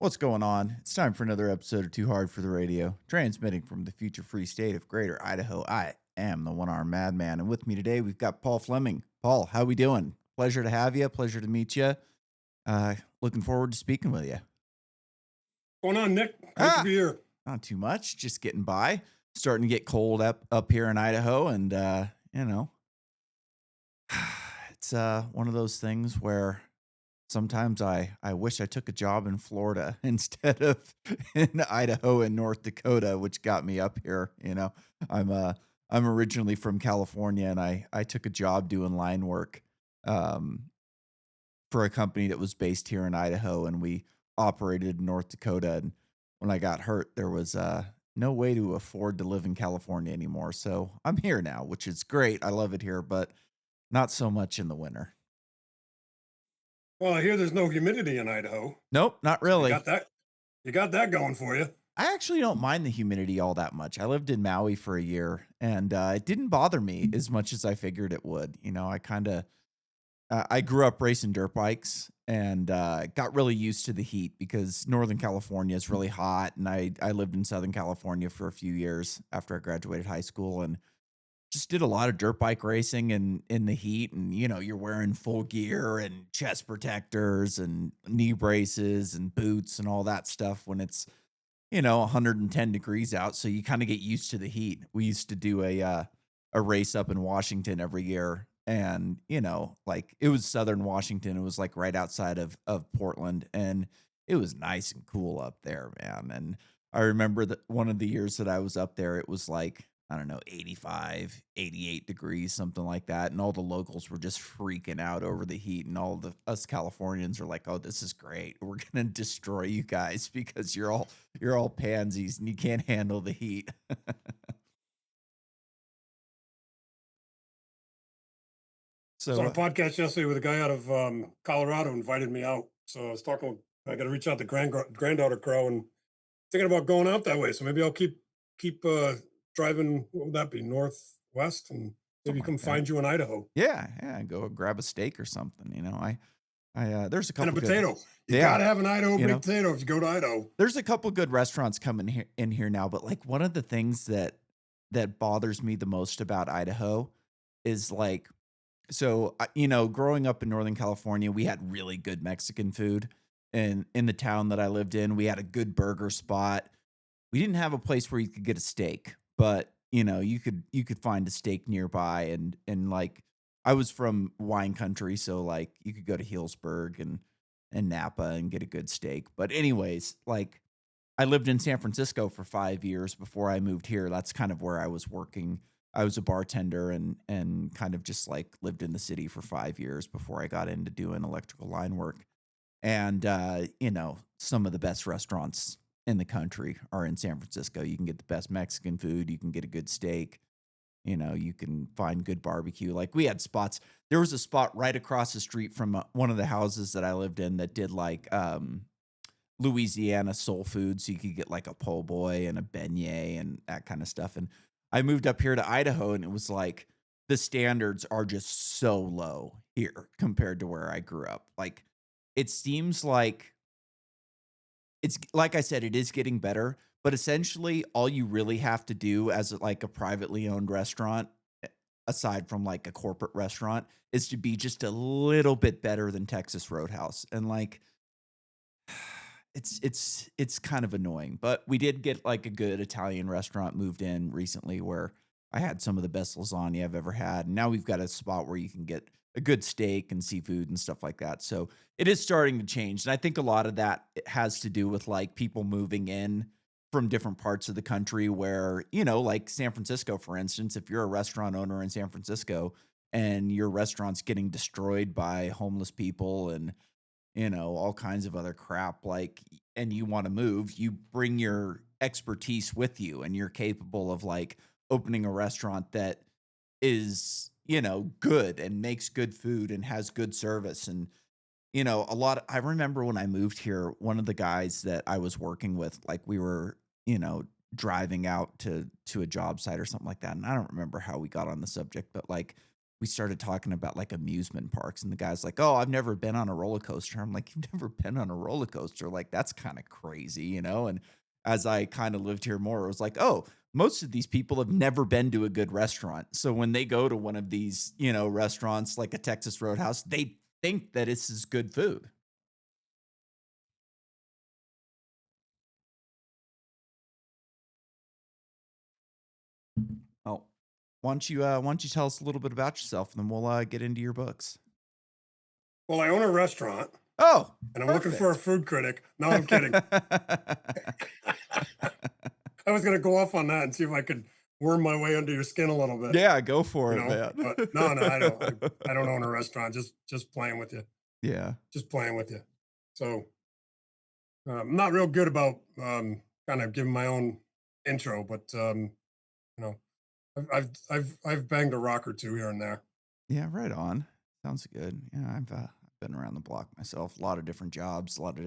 What's going on? It's time for another episode of Too Hard for the Radio, transmitting from the future free state of Greater Idaho. I am the one-armed madman, and with me today we've got Paul Fleming. Paul, how we doing? Pleasure to have you. Pleasure to meet you. Looking forward to speaking with you. Going on, Nick? Great to Ah, be here. not too much. Just getting by. Starting to get cold up here in Idaho, and you know, it's one of those things where sometimes I wish I took a job in Florida instead of in Idaho and North Dakota, which got me up here. I'm uh I'm originally from California, and I took a job doing line work um for a company that was based here in Idaho, and we operated in North Dakota. And when I got hurt, there was no way to afford to live in California anymore. So I'm here now, which is great. I love it here, but not so much in the winter. Well, I hear there's no humidity in Idaho, Nope, not so you really. got that. You got that going for you. I actually don't mind the humidity all that much. I lived in Maui for a year, and it didn't bother me as much as I figured it would. I grew up racing dirt bikes, and got really used to the heat because Northern California is really hot, and I lived in Southern California for a few years after I graduated high school, and just did a lot of dirt bike racing in the heat. And you're wearing full gear and chest protectors and knee braces and boots and all that stuff when it's 110 degrees out, so you kind of get used to the heat. We used to do a race up in Washington every year, and like, it was southern Washington. It was like right outside of Portland, and it was nice and cool up there, man. And I remember that one of the years that I was up there, it was like, I don't know, 85, 88 degrees, something like that. And all the locals were just freaking out over the heat. And all the us Californians are like, oh, this is great. We're gonna destroy you guys because you're all pansies and you can't handle the heat. I was on So a podcast yesterday with a guy out of Colorado, invited me out. So I was talking. I got to reach out to granddaughter Crow and thinking about going out that way. So maybe I'll keep driving. What would that be? Northwest, and maybe something like come that. find you in Idaho. Yeah, yeah. Go grab a steak or something. I there's a And a couple good. potato. You got Yeah, to have an Idaho you baked know, potato if you go to Idaho. there's a couple good restaurants coming here in here now, but like, one of the things that bothers me the most about Idaho is like, so growing up in Northern California, we had really good Mexican food, and in the town that I lived in, we had a good burger spot. We didn't have a place where you could get a steak, but you could find a steak nearby. And like, I was from wine country, so like, you could go to Healdsburg and Napa and get a good steak. But anyways, like, I lived in San Francisco for 5 years before I moved here. That's kind of where I was working. I was a bartender, and kind of just like lived in the city for 5 years before I got into doing electrical line work. And some of the best restaurants in the country are in San Francisco. You can get the best Mexican food, you can get a good steak, you can find good barbecue. Like, we had spots. There was a spot right across the street from one of the houses that I lived in that did like Louisiana soul food, so you could get like a po' boy and a beignet and that kind of stuff. And I moved up here to Idaho, and it was like, the standards are just so low here compared to where I grew up. Like, it seems like it's like I said, it is getting better, but essentially all you really have to do as like a privately owned restaurant, aside from like a corporate restaurant, is to be just a little bit better than Texas Roadhouse. And like, it's kind of annoying, but we did get like a good Italian restaurant moved in recently where I had some of the best lasagna I've ever had. And now we've got a spot where you can get a good steak and seafood and stuff like that. So it is starting to change. And I think a lot of that has to do with like people moving in from different parts of the country where, like San Francisco, for instance, if you're a restaurant owner in San Francisco and your restaurant's getting destroyed by homeless people and all kinds of other crap, like, and you want to move, you bring your expertise with you, and you're capable of like opening a restaurant that is, good and makes good food and has good service. And, I remember when I moved here, one of the guys that I was working with, like, we were, driving out to a job site or something like that. And I don't remember how we got on the subject, but like, we started talking about, like, amusement parks, and the guy's like, "Oh, I've never been on a roller coaster." I'm like, "You've never been on a roller coaster? Like, that's kinda crazy," you know? And as I kinda lived here more, it was like, "Oh, most of these people have never been to a good restaurant." So when they go to one of these, restaurants like a Texas Roadhouse, they think that this is good food. Oh, why don't you tell us a little bit about yourself, and then we'll, get into your books. Well, I own a restaurant Oh, and I'm looking for a perfect. food critic. No, I'm kidding. I was going to go off on that and see if I could worm my way under your skin a little bit, Yeah, go for it, man. but no, no, I don't. I don't own a restaurant. Just playing with you. Yeah. Just playing with you. So I'm not real good about kind of giving my own intro, but you know, I've banged a rock or two here and there. Yeah, right on. Sounds good. Yeah, I've been around the block myself. A lot of different jobs, a lot of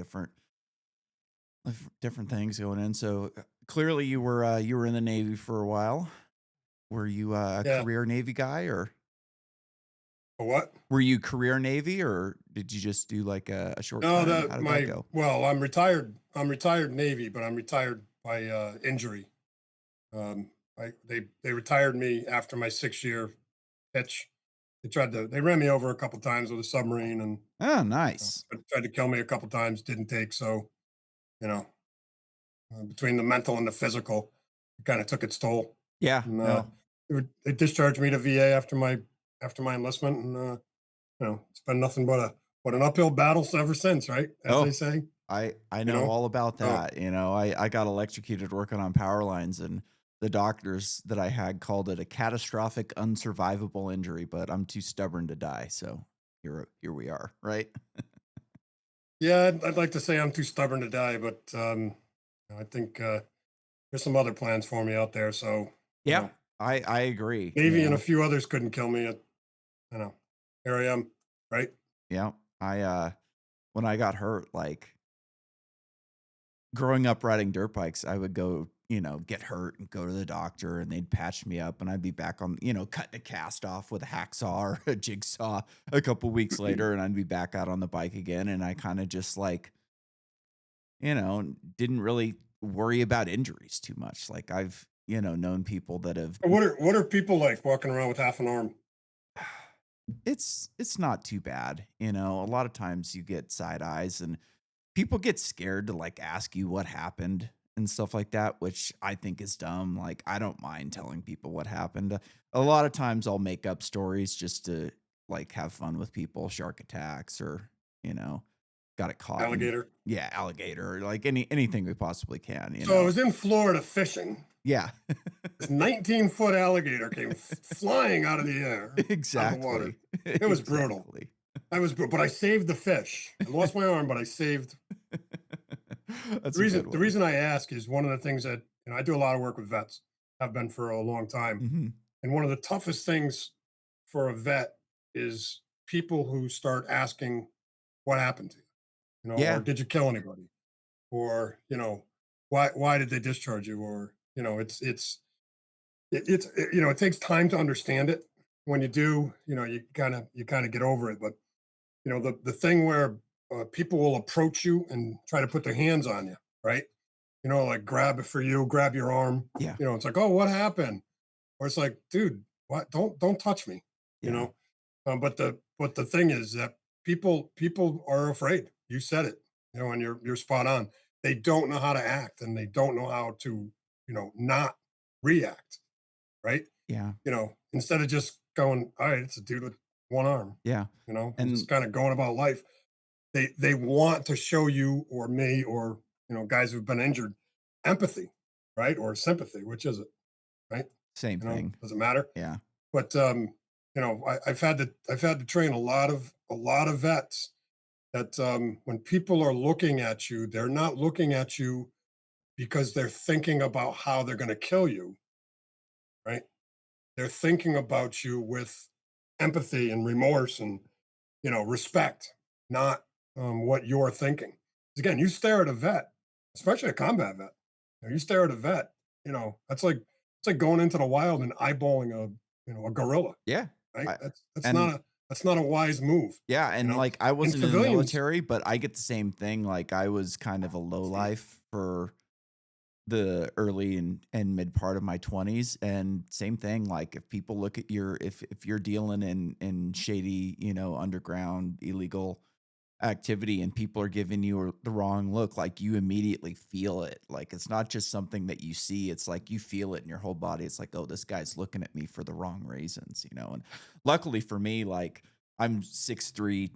different things going in. So clearly, you were in the Navy for a while. Were you a Yeah. career Navy guy, or A what? were you career Navy, or did you just do like a short No, time? How that did that my go? well, I'm retired. I'm retired Navy, but I'm retired by injury. They retired me after my 6 year pitch. They ran me over a couple times with a submarine and Oh, nice. tried to kill me a couple times. Didn't take. So you know, between the mental and the physical, it kind of took its toll. Yeah. And No. they discharged me to VA after my enlistment, and it's been nothing but an uphill battle ever since, right? As they Oh, say, I you know know. all about So that. I got electrocuted working on power lines, and the doctors that I had called it a catastrophic unsurvivable injury, but I'm too stubborn to die. So here we are, right? yeah, I'd like to say I'm too stubborn to die, but I think there's some other plans for me out there. So you Yeah, know, I agree. Navy and a few others couldn't kill me. You know, here I am, right? Yeah. When I got hurt, like growing up riding dirt bikes, I would go, get hurt and go to the doctor, and they'd patch me up, and I'd be back on, cutting a cast off with a hacksaw or a jigsaw a couple weeks later, and I'd be back out on the bike again. And I kind of just like, didn't really worry about injuries too much. Like I've, known people that have, What are people like walking around with half an arm? it's not too bad. A lot of times you get side eyes, and people get scared to like ask you what happened and stuff like that, which I think is dumb. Like I don't mind telling people what happened. A lot of times I'll make up stories just to like have fun with people, shark attacks, or, you know, got it caught in, Alligator. yeah, alligator, or like anything we possibly can. So I was in Florida fishing. Yeah. This 19-foot alligator came flying out of the air, out of the water. Exactly. It was brutal. Exactly. But I saved the fish. I lost my arm, but I saved. That's The a reason good the one. reason I ask is one of the things that I do a lot of work with vets. Have been for a long time, Mhm. and one of the toughest things for a vet is people who start asking, "What happened to you?" Or Yeah. "Did you kill anybody?" Or "Why did they discharge you?" Or it takes time to understand it. When you do, you kind of get over it. But the thing where people will approach you and try to put their hands on you, right? Like grab it for you, grab your arm. Yeah. It's like, oh, what happened? Or it's like, dude, what? Don't touch me. You Yeah. know. But the thing is that people are afraid. You said it. And you're spot on. They don't know how to act, and they don't know how to not react, right? Yeah. Instead of just going, all right, it's a dude with one arm, Yeah. and just And kind of going about life. They want to show you or me or guys who've been injured empathy, right? Or sympathy, which is it, right? same thing. Does it matter? Yeah. But I've had to train a lot of vets that when people are looking at you, they're not looking at you because they're thinking about how they're going to kill you, right? They're thinking about you with empathy and remorse and respect, not what you're thinking. 'Cause again, you stare at a vet, especially a combat vet. You stare at a vet. That's like going into the wild and eyeballing a gorilla. Yeah. right? I That's and not a wise move, yeah, you and, know? like, I And wasn't in the civilians, military, but I get the same thing, like, I was kind of a low life for the early and mid part of my 20s, and same thing, like, if people look at your if you're dealing in shady, underground, illegal activity and people are giving you the wrong look, like, you immediately feel it. Like, it's not just something that you see, it's like you feel it in your whole body. It's like, "Oh, this guy's looking at me for the wrong reasons," and luckily for me, like, I'm 6'3",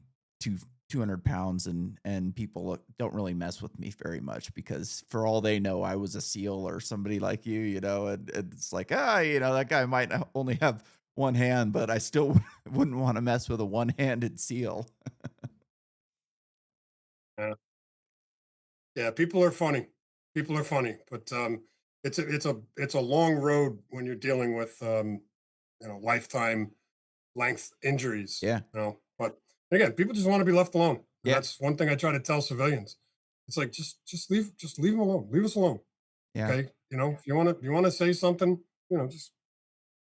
200 pounds, and people don't really mess with me very much because for all they know, I was a SEAL or somebody like you, and it's like, that guy might only have one hand, but I still wouldn't wanna mess with a one-handed SEAL. yeah. Yeah, people are funny. People are funny, but it's a long road when you're dealing with lifetime length injuries. Yeah. But again, people just want to be left alone, and Yeah. that's one thing I try to tell civilians. It's like just leave them alone, leave us alone. Yeah. Okay, if you want to say something, just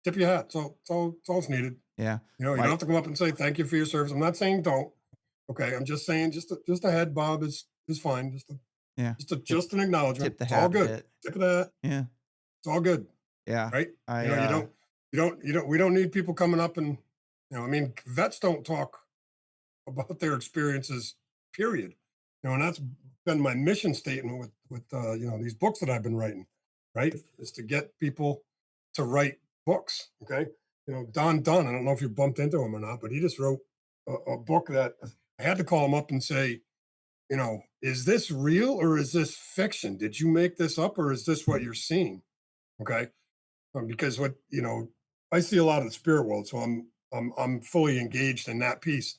tip your hat. It's all it's needed. Yeah. You don't My have to come up and say thank you for your service. I'm not saying don't. Okay, I'm just saying just a head bob is fine. yeah. Just a Tip just an acknowledgement. tip the It's all hat a good. bit. Tip of the hat. Yeah. It's all good, Yeah. right? I, You don't we don't need people coming up and I mean, vets don't talk about their experiences, period. And that's been my mission statement with these books that I've been writing, right? Is to get people to write books. Okay. Don Dunn, I don't know if you bumped into him or not, but he just wrote a book that I had to call him up and say, is this real or is this fiction? Did you make this up or is this what you're seeing? Okay. Because I see a lot of the spirit world, so I'm fully engaged in that piece.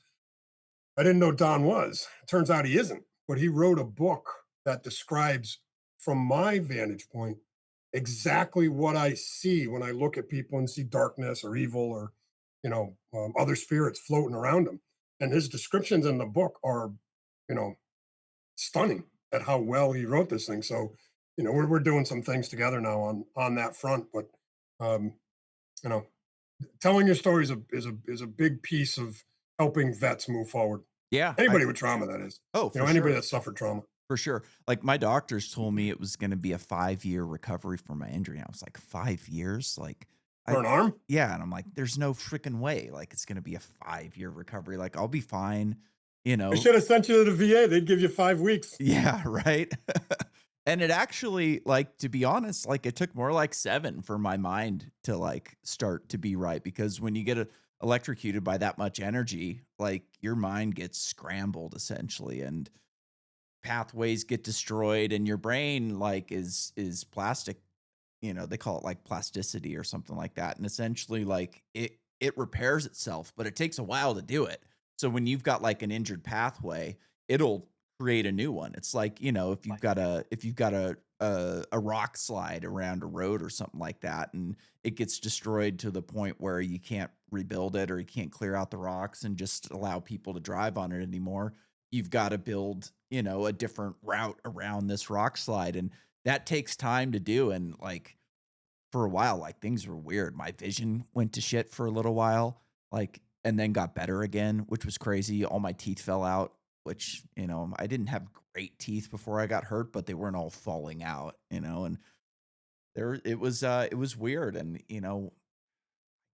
I didn't know Don was. It turns out he isn't, but he wrote a book that describes, from my vantage point, exactly what I see when I look at people and see darkness or evil or other spirits floating around them. And his descriptions in the book are, you know, stunning at how well he wrote this thing. So, we're doing some things together now on that front. But um, you know, telling your story is a big piece of helping vets move forward. yeah, I Anybody with trauma, that is. oh, for Anybody sure. that suffered trauma. For sure. Like, my doctors told me it was gonna be a 5-year recovery from my injury. I was like, 5 years? Like, I For an arm? yeah, and I'm like, "There's no freaking way, like, it's gonna be a 5-year recovery, like, I'll be fine," you They know? should have sent you to the VA. They'd give you 5 weeks. Yeah, right? And it actually, like, to be honest, like, it took more like 7 for my mind to, like, start to be right because when you get electrocuted by that much energy, like, your mind gets scrambled essentially, and pathways get destroyed, and your brain, like, is plastic, they call it, like, plasticity or something like that, and essentially, like, it repairs itself, but it takes a while to do it. So when you've got, like, an injured pathway, it'll create a new one. It's like, if you've got a rock slide around a road or something like that, and it gets destroyed to the point where you can't rebuild it or you can't clear out the rocks and just allow people to drive on it anymore, you've gotta build, a different route around this rock slide, and that takes time to do, and, like, for a while, like, things were weird. My vision went to shit for a little while, like, and then got better again, which was crazy. All my teeth fell out, which, I didn't have great teeth before I got hurt, but they weren't all falling out, and it was weird, and,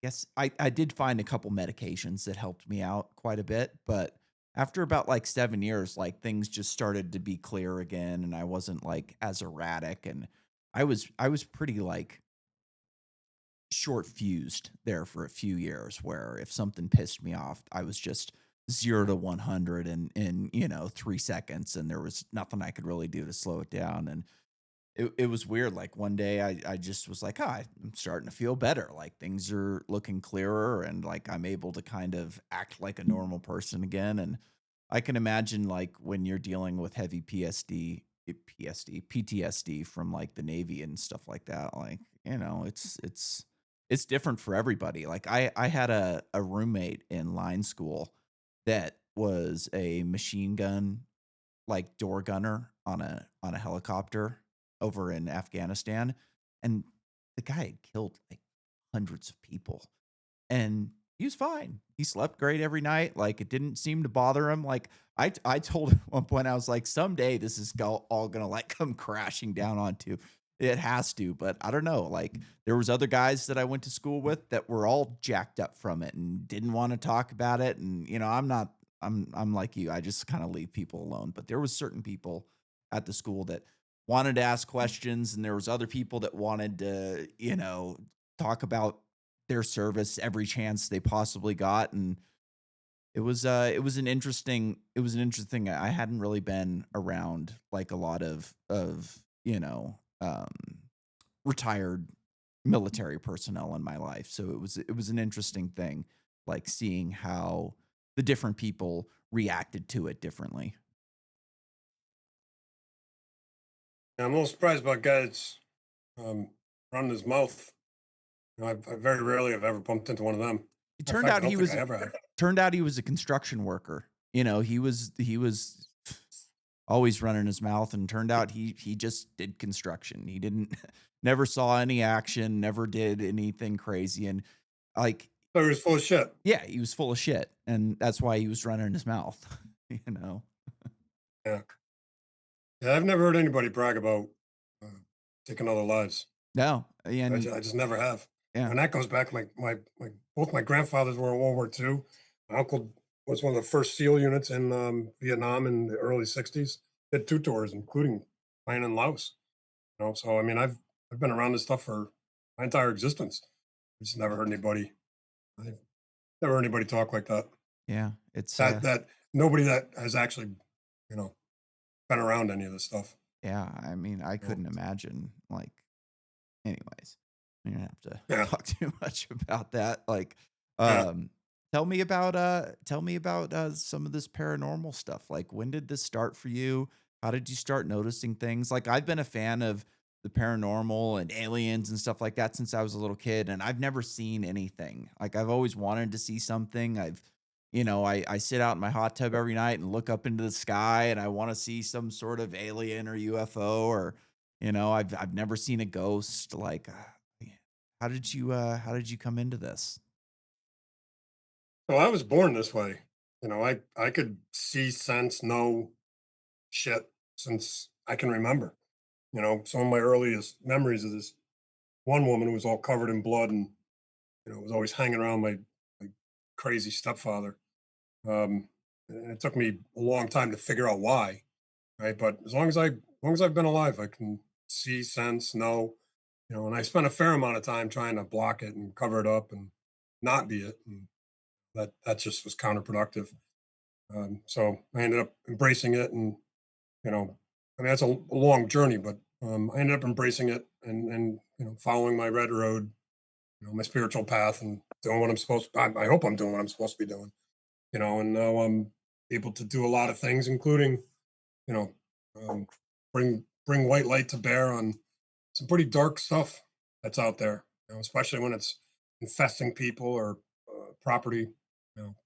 yes, I did find a couple medications that helped me out quite a bit, but after about, like, 7 years, like, things just started to be clear again, and I wasn't, like, as erratic, and I was pretty, like, short fused there for a few years where if something pissed me off, I was just 0 to 100 in 3 seconds, and there was nothing I could really do to slow it down, and it was weird, like, one day I just was like, "Ah, I'm starting to feel better, like, things are looking clearer, and, like, I'm able to kind of act like a normal person again," and I can imagine, like, when you're dealing with heavy PTSD from, like, the Navy and stuff like that, like, it's different for everybody, like, I had a roommate in line school that was a machine gun, like, door gunner on a helicopter over in Afghanistan, and the guy had killed, like, hundreds of people, and He was fine. He slept great every night, like, it didn't seem to bother him, like, I told him at one point, I was like, "Someday this is go all gonna, like, come crashing down onto." It has to, but I don't know, like, there was other guys that I went to school with that were all jacked up from it and didn't wanna talk about it, and, I'm not I'm like you, I just kinda leave people alone, but there was certain people at the school that wanted to ask questions, and there was other people that wanted to, talk about their service every chance they possibly got, and it was an interesting I hadn't really been around, like, a lot of, retired military personnel in my life, so it was an interesting thing, like, seeing how the different people reacted to it differently. Yeah, I'm a little surprised about guys um, running his mouth. I very rarely have ever bumped into one of them. It Matter of turned fact, I out don't he think was I ever have. a construction worker. He was always running his mouth, and turned out he just did construction. He didn't never saw any action, never did anything crazy, and, like, So he was full of shit. yeah, he was full of shit, and that's why he was running his mouth, you know? Yeah. Yeah, I've never heard anybody brag about uh, taking other lives. No, I just never have. yeah. And that goes back, my both my grandfathers were in World War II. My uncle was one of the first SEAL units in Vietnam in the early '60s. Did two tours, including playing in Laos. So I mean, I've been around this stuff for my entire existence. I just never heard anybody. I've never heard anybody talk like that. Yeah, it's, That nobody that has actually, you know, been around any of this stuff. yeah, I mean, I You know? couldn't imagine, like, anyways, we don't have to Yeah, talk too much about that, like, yeah. um, tell me about, some of this paranormal stuff, like, when did this start for you? How did you start noticing things? Like, I've been a fan of the paranormal and aliens and stuff like that since I was a little kid, and I've never seen anything, like, I've always wanted to see something, I sit out in my hot tub every night and look up into the sky, and I wanna see some sort of alien or UFO, or, I've never seen a ghost, like, yeah. How did you come into this? Well, I was born this way. I could see, sense, know shit since I can remember. Some of my earliest memories of this one woman who was all covered in blood and was always hanging around my crazy stepfather. And it took me a long time to figure out why, right? But as long as I've been alive, I can see, sense, know. And I spent a fair amount of time trying to block it and cover it up and not be it, and that just was counterproductive. So I ended up embracing it, and you know, I mean that's a long journey, but I ended up embracing it and following my red road, my spiritual path, and doing what I'm supposed. I hope I'm doing what I'm supposed to be doing. And now I'm able to do a lot of things, including you know, um, bring white light to bear on some pretty dark stuff that's out there. Especially when it's infesting people or property,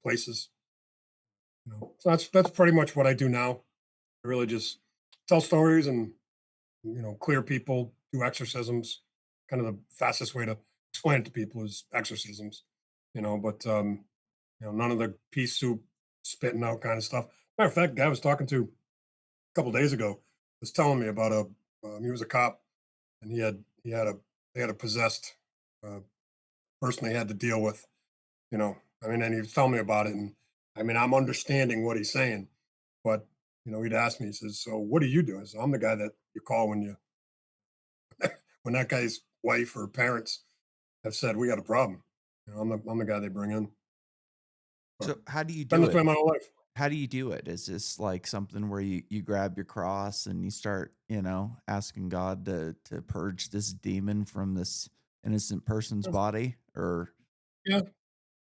places. So that's pretty much what I do now. I really just tell stories and clear people, do exorcisms. Kind of the fastest way to explain it to people is exorcisms. But none of the pea soup spitting out kind of stuff. Matter of fact, guy I was talking to a couple days ago was telling me about he was a cop and they had a possessed uh, person they had to deal with. I mean, and he was telling me about it, and I mean, I'm understanding what he's saying, but he'd ask me, he says, "So what do you do?" I said, "I'm the guy that you call when that guy's wife or parents have said we got a problem. I'm the guy they bring in. But So, how do you been do this way it? my whole life. How do you do it? Is this, like, something where you grab your cross and you start, asking God to purge this demon from this innocent person's Yeah, body? Or yeah,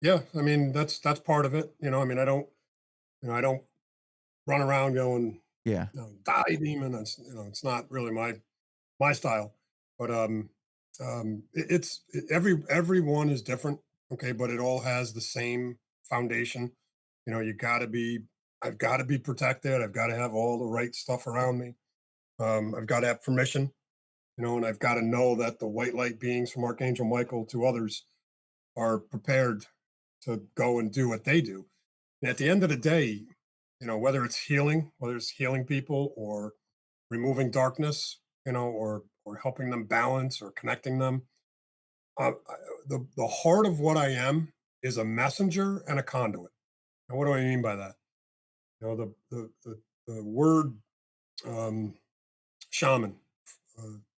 yeah. I mean, that's part of it. I mean, I don't run around going, yeah. die demon. That's it's not really my style. But everyone is different. Okay, but it all has the same foundation. You got to be. I've got to be protected. I've got to have all the right stuff around me. I've got to have permission. And I've got to know that the white light beings from Archangel Michael to others are prepared. to go and do what they do. And at the end of the day, whether it's healing, whether it's healing people or removing darkness, or helping them balance or connecting them, the heart of what I am is a messenger and a conduit. And what do I mean by that? The word um, shaman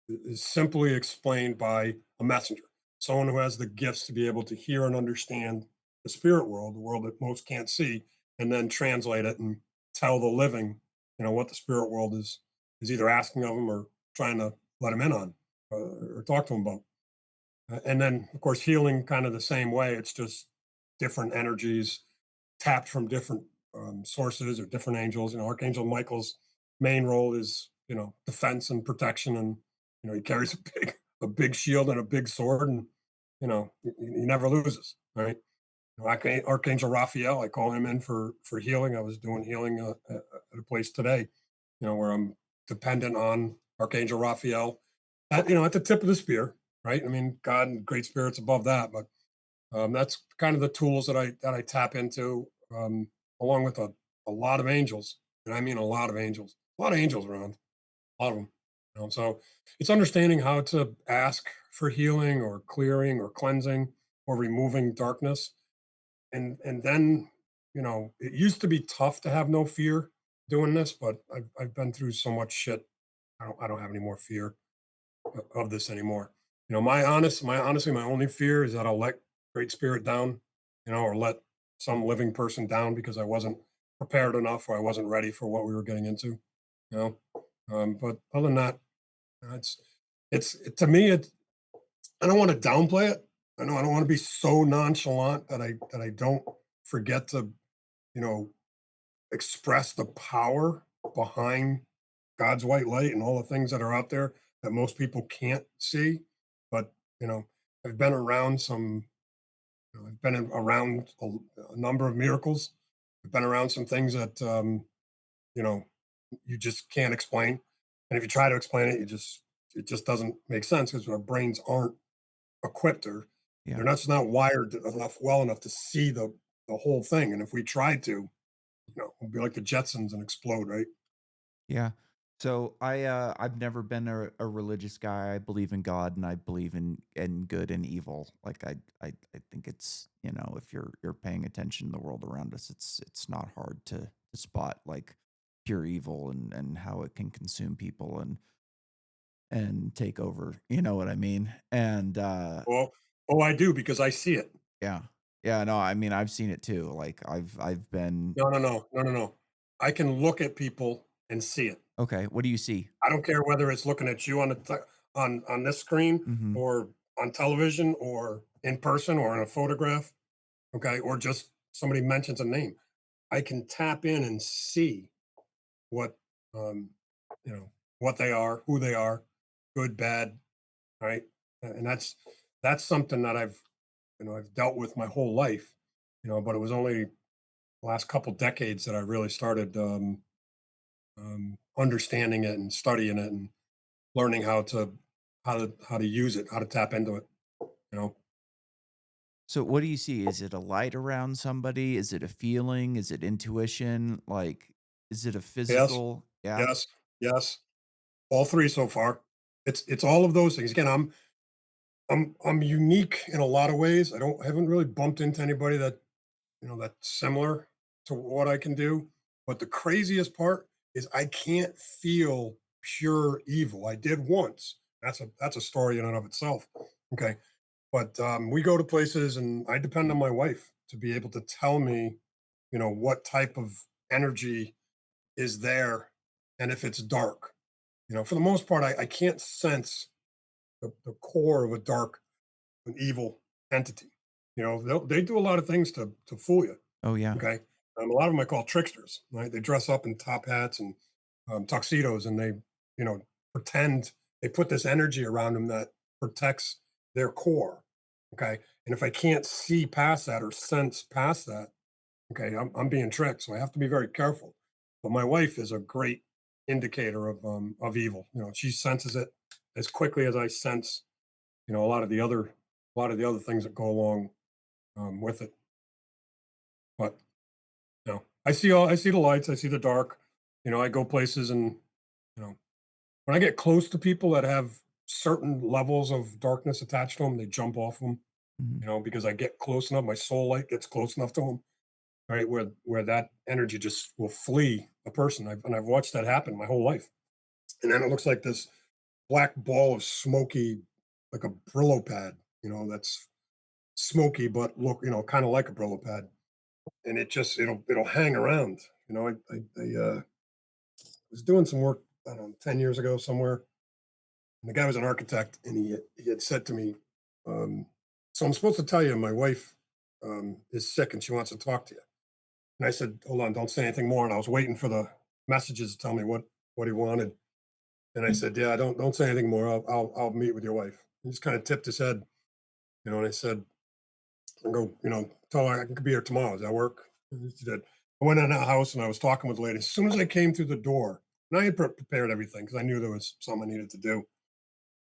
is simply explained by a messenger, someone who has the gifts to be able to hear and understand the spirit world, the world that most can't see, and then translate it and tell the living, what the spirit world is either asking of them or trying to let them in on, or talk to them about. And then, of course, healing kind of the same way. It's just different energies tapped from different sources or different angels. Archangel Michael's main role is defense and protection, and he carries a big shield and a big sword, and he never loses. Right. Archangel Raphael, I call him in for healing. I was doing healing at a place today, where I'm dependent on Archangel Raphael at the tip of the spear. Right. I mean, God and great spirits above that, but that's kind of the tools that I tap into, along with a lot of angels, and I mean a lot of angels around, a lot of them. So it's understanding how to ask for healing or clearing or cleansing or removing darkness, and then it used to be tough to have no fear doing this, but I've been through so much shit. I don't have any more fear of this anymore. My only fear is that I'll let Great Spirit down, or let some living person down because I wasn't prepared enough or I wasn't ready for what we were getting into. You know, but other than that, to me it. I don't want to downplay it. I don't want to be so nonchalant that I don't forget to you know express the power behind God's white light and all the things that are out there that most people can't see. But you know, I've been around some. I've been around a number of miracles. I've been around some things that you know you just can't explain, and if you try to explain it, it just doesn't make sense because our brains aren't equipped, or Yeah. they're not just not wired well enough to see the whole thing. And if we tried to, we'll be like the Jetsons and explode, right? Yeah. So I've never been a religious guy. I believe in God and I believe in good and evil. Like I think it's, if you're paying attention to the world around us, it's not hard to spot like pure evil and how it can consume people and take over. You know what I mean? And Well, oh, I do because I see it. yeah. Yeah, no, I mean I've seen it too. Like I've been No, no, no, no, no, no. I can look at people and see it. okay, what do you see? I don't care whether it's looking at you on this screen Mhm. or on television or in person or in a photograph, okay, or just somebody mentions a name. I can tap in and see what um, you know what they are, who they are, good, bad, right? And that's something that I've dealt with my whole life, but it was only the last couple decades that I really started understanding it and studying it and learning how to use it, how to tap into it. You know, So what do you see? Is it a light around somebody? Is it a feeling? Is it intuition? Like, is it a yes, physical? Yeah. yes, yes. All three so far. It's all of those things. Again, I'm unique in a lot of ways. I haven't really bumped into anybody that's similar to what I can do. But the craziest part is I can't feel pure evil. I did once. That's a story in and of itself. Okay. But we go to places and I depend on my wife to be able to tell me, what type of energy is there and if it's dark. For the most part, I can't sense the core of a dark, an evil entity. They do a lot of things to fool you. Oh, yeah. Okay. A lot of them I call tricksters, right? They dress up in top hats and tuxedos, and they, pretend they put this energy around them that protects their core. Okay. And if I can't see past that or sense past that, okay, I'm being tricked. So I have to be very careful. But my wife is a great indicator of evil. She senses it as quickly as I sense, a lot of the other things that go along with it. But I see the lights, I see the dark. I go places and you know when I get close to people that have certain levels of darkness attached to them, they jump off them. Mhm, Because I get close enough, my soul light gets close enough to them, right? Where that energy just will flee a person. I've watched that happen my whole life. And then it looks like this black ball of smoky, like a Brillo pad, that's smoky, but look, kind of like a Brillo pad. And it'll hang around. I was doing some work, I don't know, 10 years ago somewhere. And the guy was an architect and he had said to me, um, so I'm supposed to tell you my wife is sick and she wants to talk to you. And I said, hold on, don't say anything more. And I was waiting for the messages to tell me what he wanted. And I said, yeah, don't say anything more. I'll meet with your wife. He just kind of tipped his head, and I said, I go, tell her I can be here tomorrow. Does that work? And she did. I went in that house and I was talking with the lady. As soon as I came through the door, and I had prepared everything because I knew there was something I needed to do.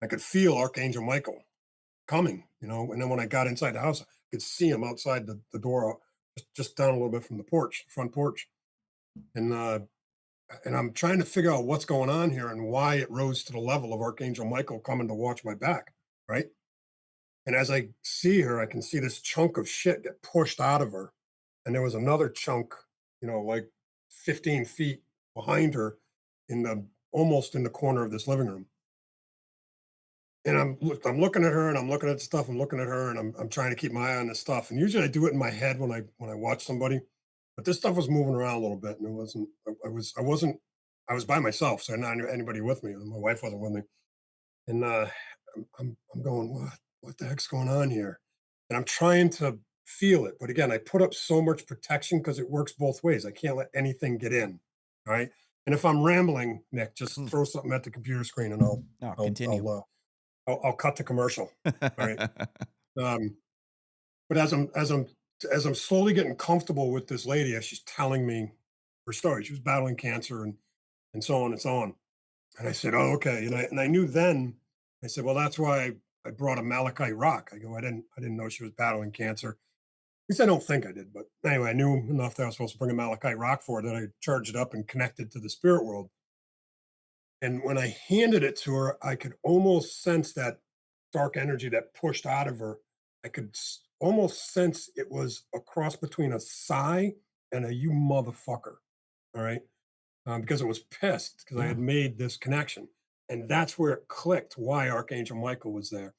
I could feel Archangel Michael coming, and then when I got inside the house, I could see him outside the door, just down a little bit from the porch, front porch. And I'm trying to figure out what's going on here and why it rose to the level of Archangel Michael coming to watch my back, right? And as I see her, I can see this chunk of shit get pushed out of her. And there was another chunk, like 15 feet behind her in the almost in the corner of this living room. And I'm looking at her and I'm looking at stuff. I'm looking at her and I'm trying to keep my eye on this stuff. And usually I do it in my head when I watch somebody, but this stuff was moving around a little bit and it wasn't. I was by myself, so I didn't have anybody with me. My wife wasn't with me, and I'm going, what the heck's going on here? And I'm trying to feel it, but again, I put up so much protection because it works both ways. I can't let anything get in. All right. And if I'm rambling, Nick, just mm. throw something at the computer screen and I'll No, I'll continue. I'll uh, I'll cut the commercial. All right. Um, but as I'm slowly getting comfortable with this lady, as she's telling me her story, she was battling cancer and so on and so on. And I said, "Oh, okay." And I knew then. I said, "Well, that's why I brought a malachite rock." I go, "I didn't know she was battling cancer." At least I don't think I did, but anyway, I knew enough that I was supposed to bring a malachite rock for her that I charged it up and connected to the spirit world. And when I handed it to her, I could almost sense that dark energy that pushed out of her. I could almost sense it was a cross between a sigh and a "you motherfucker." All right. Because it was pissed because I Yeah. had made this connection. And that's where it clicked why Archangel Michael was there.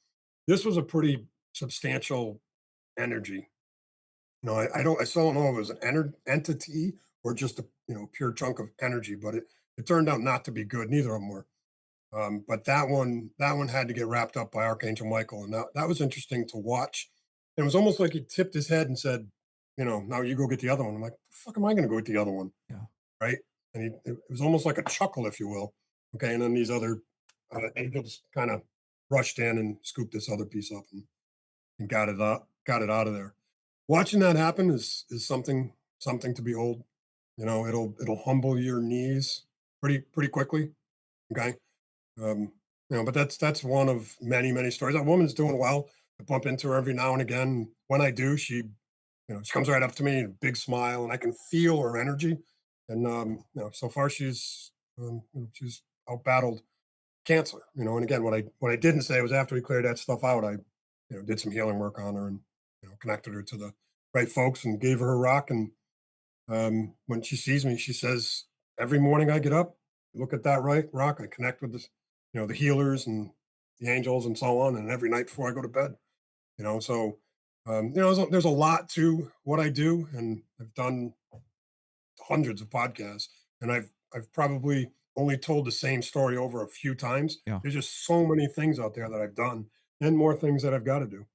This was a pretty substantial energy. I still don't know if it was an entity or just a pure chunk of energy, but it turned out not to be good. Neither of them were. But that one had to get wrapped up by Archangel Michael, and that was interesting to watch. And it was almost like he tipped his head and said, "Now you go get the other one." I'm like, "The fuck am I going to go get the other one?" Yeah. Right? And it was almost like a chuckle, if you will. Okay, and then these other angels kind of rushed in and scooped this other piece up and got it out of there. Watching that happen is something to behold. It'll humble your knees pretty quickly. Okay, um, but that's one of many stories. That woman's doing well. I bump into her every now and again. When I do, she comes right up to me, a big smile, and I can feel her energy. And so far she's out battled cancer. And again, what I didn't say was after we cleared that stuff out, I did some healing work on her and connected her to the right folks and gave her a rock. And when she sees me, she says, every morning I get up, look at that right rock, I connect with this, the healers and the angels and so on. And every night before I go to bed, so there's a lot to what I do, and I've done hundreds of podcasts, and I've probably only told the same story over a few times. Yeah. There's just so many things out there that I've done, and more things that I've got to do.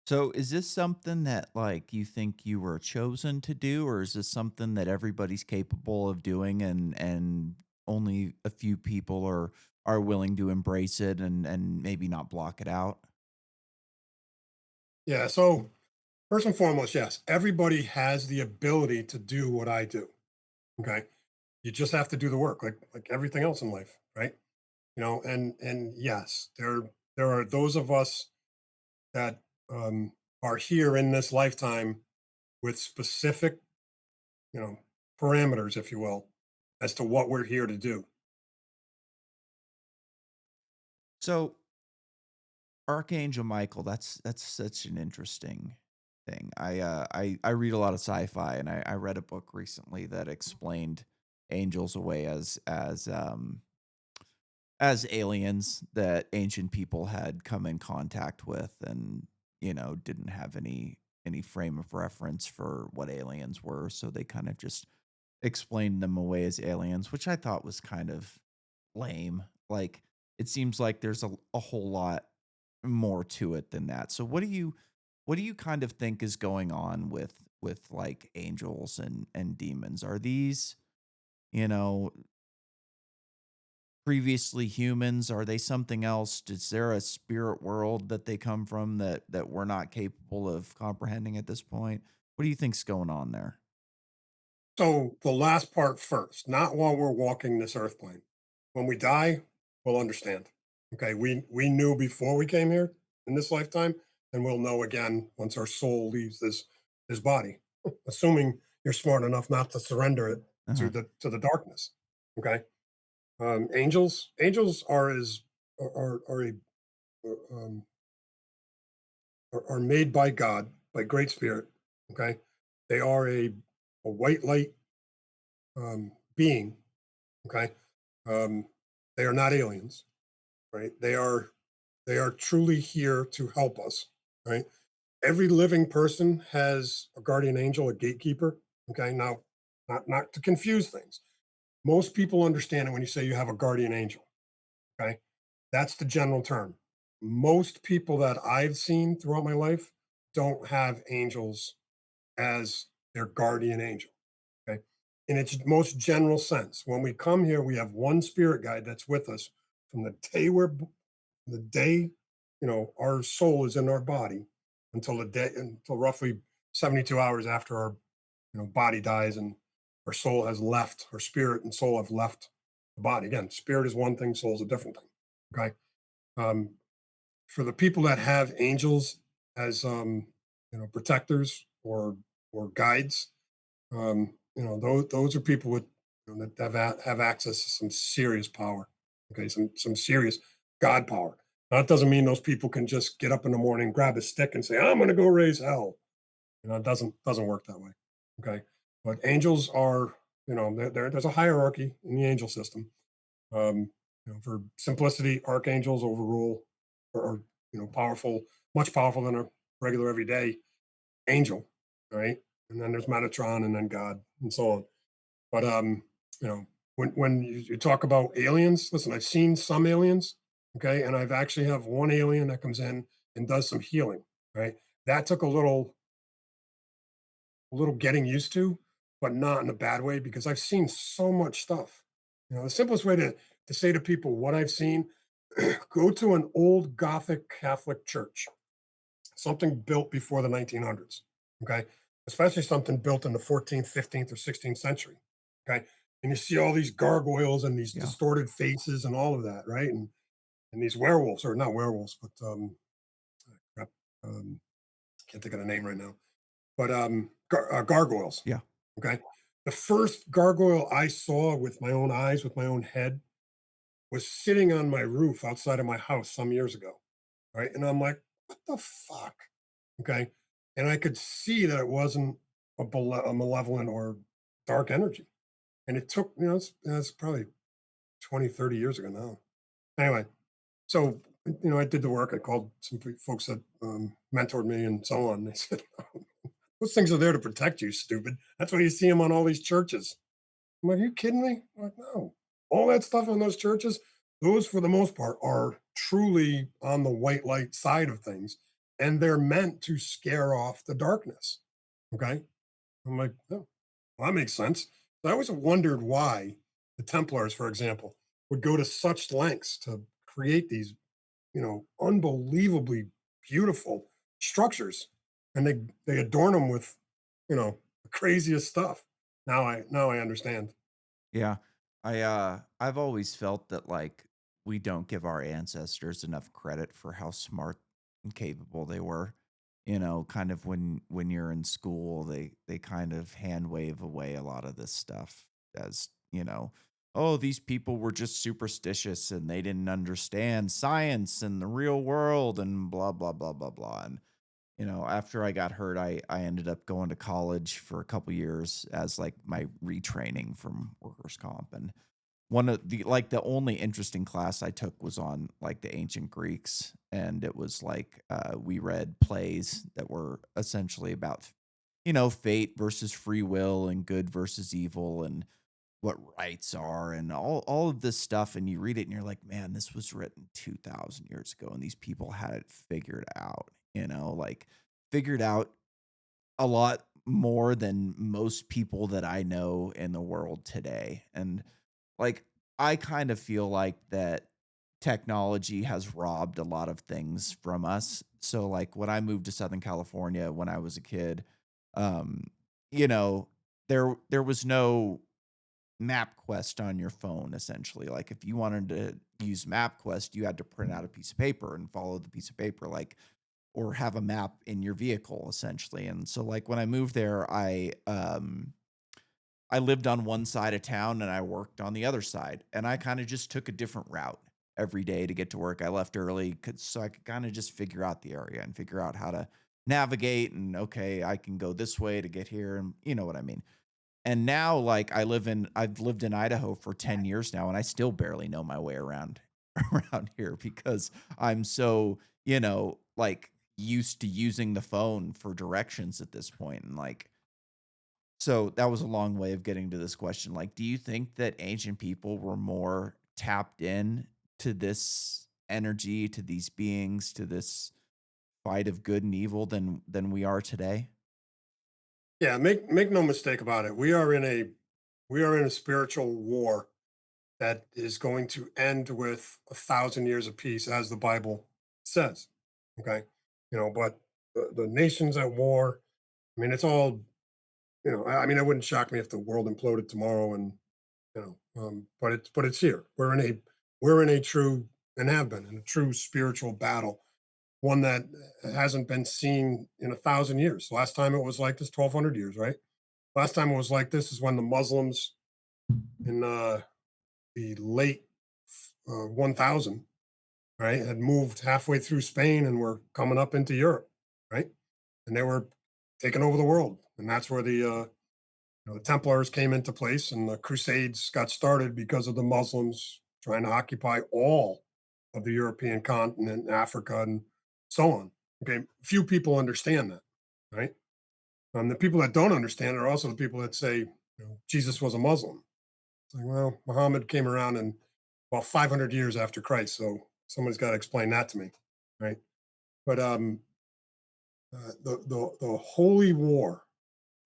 So is this something that like you think you were chosen to do, or is this something that everybody's capable of doing and only a few people are willing to embrace it and maybe not block it out? Yeah. So first and foremost, yes, everybody has the ability to do what I do. Okay, you just have to do the work, like everything else in life, right? And yes, there are those of us that are here in this lifetime with specific, you know, parameters, if you will, as to what we're here to do. So Archangel Michael, that's such an interesting thing. I read a lot of sci-fi, and I read a book recently that explained angels away as aliens that ancient people had come in contact with, and didn't have any frame of reference for what aliens were, so they kind of just explained them away as aliens, which I thought was kind of lame. Like, it seems like there's a whole lot more to it than that. So what do you kind of think is going on with like angels and demons? Are these, you know, previously humans? Are they something else? Is there a spirit world that they come from that we're not capable of comprehending at this point? What do you think's going on there? So the last part first, not while we're walking this earth plane. When we die, we'll understand. Okay, we knew before we came here in this lifetime, and we'll know again once our soul leaves this body, assuming you're smart enough not to surrender it Uh-huh. to the darkness. Okay, angels are a um, are made by God by Great Spirit. Okay, they are a white light being. Okay, um, they are not aliens, right? They are truly here to help us, right? Every living person has a guardian angel, a gatekeeper. Okay, now not to confuse things. Most people understand it when you say you have a guardian angel. Okay, that's the general term. Most people that I've seen throughout my life don't have angels as their guardian angel. Okay. In its most general sense, when we come here, we have one spirit guide that's with us from the day, our soul is in our body until roughly 72 hours after our, body dies and our soul has left, our spirit and soul have left the body. Again, spirit is one thing, soul is a different thing. Okay. Um, for the people that have angels as, protectors or guides, those are people that have access to some serious power. Okay, some serious God power. Now, that doesn't mean those people can just get up in the morning, grab a stick, and say, "I'm going to go raise hell." It doesn't work that way. Okay, but angels are, there's a hierarchy in the angel system. For simplicity, archangels overrule or powerful, much powerful than a regular everyday angel, right? And then there's Metatron, and then God, and so on. But when you talk about aliens, listen, I've seen some aliens, okay, and I've actually have one alien that comes in and does some healing, right? That took a little getting used to, but not in a bad way because I've seen so much stuff. The simplest way to say to people what I've seen, go to an old Gothic Catholic church, something built before the 1900s. Okay, especially something built in the 14th, 15th, or 16th century. Okay, and you see all these gargoyles and these Yeah. distorted faces and all of that, right? And these werewolves, or not werewolves, but crap, can't think of the name right now, but gargoyles. Yeah. Okay, the first gargoyle I saw with my own eyes, with my own head, was sitting on my roof outside of my house some years ago. Right, and I'm like, what the fuck? Okay. And I could see that it wasn't a malevolent or dark energy. And it took, it's probably 20, 30 years ago now. Anyway, so, I did the work. I called some folks that mentored me and so on. They said, those things are there to protect you, stupid. That's why you see them on all these churches. I'm like, are you kidding me? I'm like, no. All that stuff in those churches, those for the most part are truly on the white light side of things. And they're meant to scare off the darkness. Okay. I'm like, oh, well, that makes sense. So I always wondered why the Templars, for example, would go to such lengths to create these, unbelievably beautiful structures. And they adorn them with, the craziest stuff. Now I understand. Yeah. I've always felt that like we don't give our ancestors enough credit for how smart and capable they were. kind of when you're in school, they kind of hand wave away a lot of this stuff as, oh, these people were just superstitious and they didn't understand science and the real world and blah blah blah blah blah. And after I got hurt, I ended up going to college for a couple years as like my retraining from workers comp. And one of the only interesting class I took was on, like, the ancient Greeks, and it was like, we read plays that were essentially about, fate versus free will and good versus evil and what rights are and all of this stuff, and you read it and you're like, "Man, this was written 2,000 years ago, and these people had it figured out," like, figured out a lot more than most people that I know in the world today. And like, I kind of feel like that technology has robbed a lot of things from us. So like when I moved to Southern California when I was a kid, um, you know, there was no MapQuest on your phone essentially. Like if you wanted to use MapQuest, you had to print out a piece of paper and follow the piece of paper. Like or have a map in your vehicle essentially. And so like when I moved there, I lived on one side of town and I worked on the other side. And I kind of just took a different route every day to get to work. I left early so I could kind of just figure out the area and figure out how to navigate and okay, I can go this way to get here and you know what I mean. And now, like, I've lived in Idaho for 10 years now, and I still barely know my way around around here because I'm so, like, used to using the phone for directions at this point, and, like so that was a long way of getting to this question, like, do you think that ancient people were more tapped in to this energy, to these beings, to this fight of good and evil than we are today? Yeah, make no mistake about it. We are in a spiritual war that is going to end with 1,000 years of peace, as the Bible says. Okay, but the nations at war. I mean, it's all. I mean, it wouldn't shock me if the world imploded tomorrow, and but it's here. We're in a true and have been in a true spiritual battle, one that hasn't been seen in 1,000 years. Last time it was like this, 1,200 years, right? Last time it was like this is when the Muslims in the late 1000, right, had moved halfway through Spain and were coming up into Europe, right? And they were taking over the world. And that's where the Templars came into place and the Crusades got started because of the Muslims trying to occupy all of the European continent, Africa, and so on. Okay. Few people understand that, right? The people that don't understand it are also the people that say, Jesus was a Muslim. It's like, well, Muhammad came around in, well, 500 years after Christ. So somebody's got to explain that to me, right? But the holy war,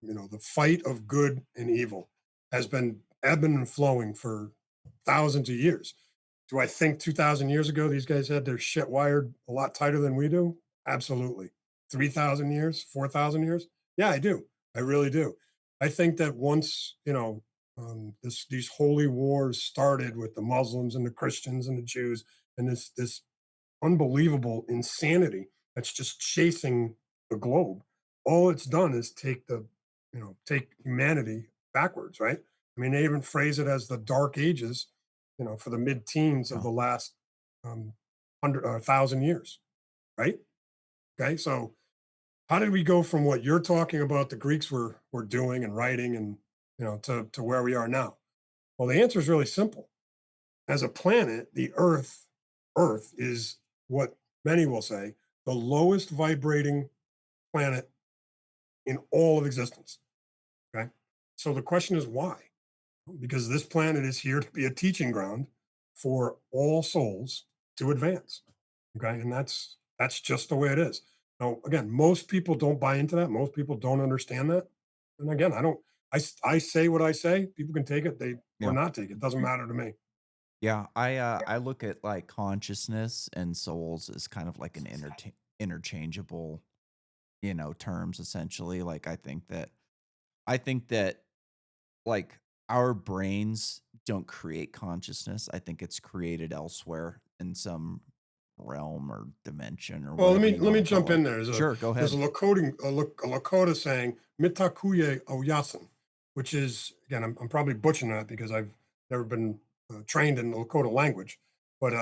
the fight of good and evil, has been ebbing and flowing for thousands of years. Do I think 2,000 years ago these guys had their shit wired a lot tighter than we do? Absolutely. 3,000 years, 4,000 years? Yeah, I do. I really do. I think that once, these holy wars started with the Muslims and the Christians and the Jews, and this unbelievable insanity that's just chasing the globe. All it's done is take humanity backwards, right? I mean, they even phrase it as the dark ages, for the mid-teens of Yeah. the last 1,000 years, right? Okay, so how did we go from what you're talking about the Greeks were doing and writing and to where we are now? Well, the answer is really simple. As a planet, the Earth is what many will say the lowest vibrating planet in all of existence. Okay. So the question is why? Because this planet is here to be a teaching ground for all souls to advance. Okay. And that's just the way it is. Now, again, most people don't buy into that. Most people don't understand that. And again, I don't, I say what I say. People can take it, they or Yeah. not take it. Doesn't matter to me. Yeah, I look at, like, consciousness and souls as kind of like an interchangeable, terms essentially, like, I think that, like, our brains don't create consciousness, I think it's created elsewhere in some realm or dimension or Well, let whatever me you let want me to jump call it. in there. Sure, go There's ahead. a Lakota saying "mitakuye oyasin," which is again I'm probably butchering that because I've never been trained in the Lakota language. But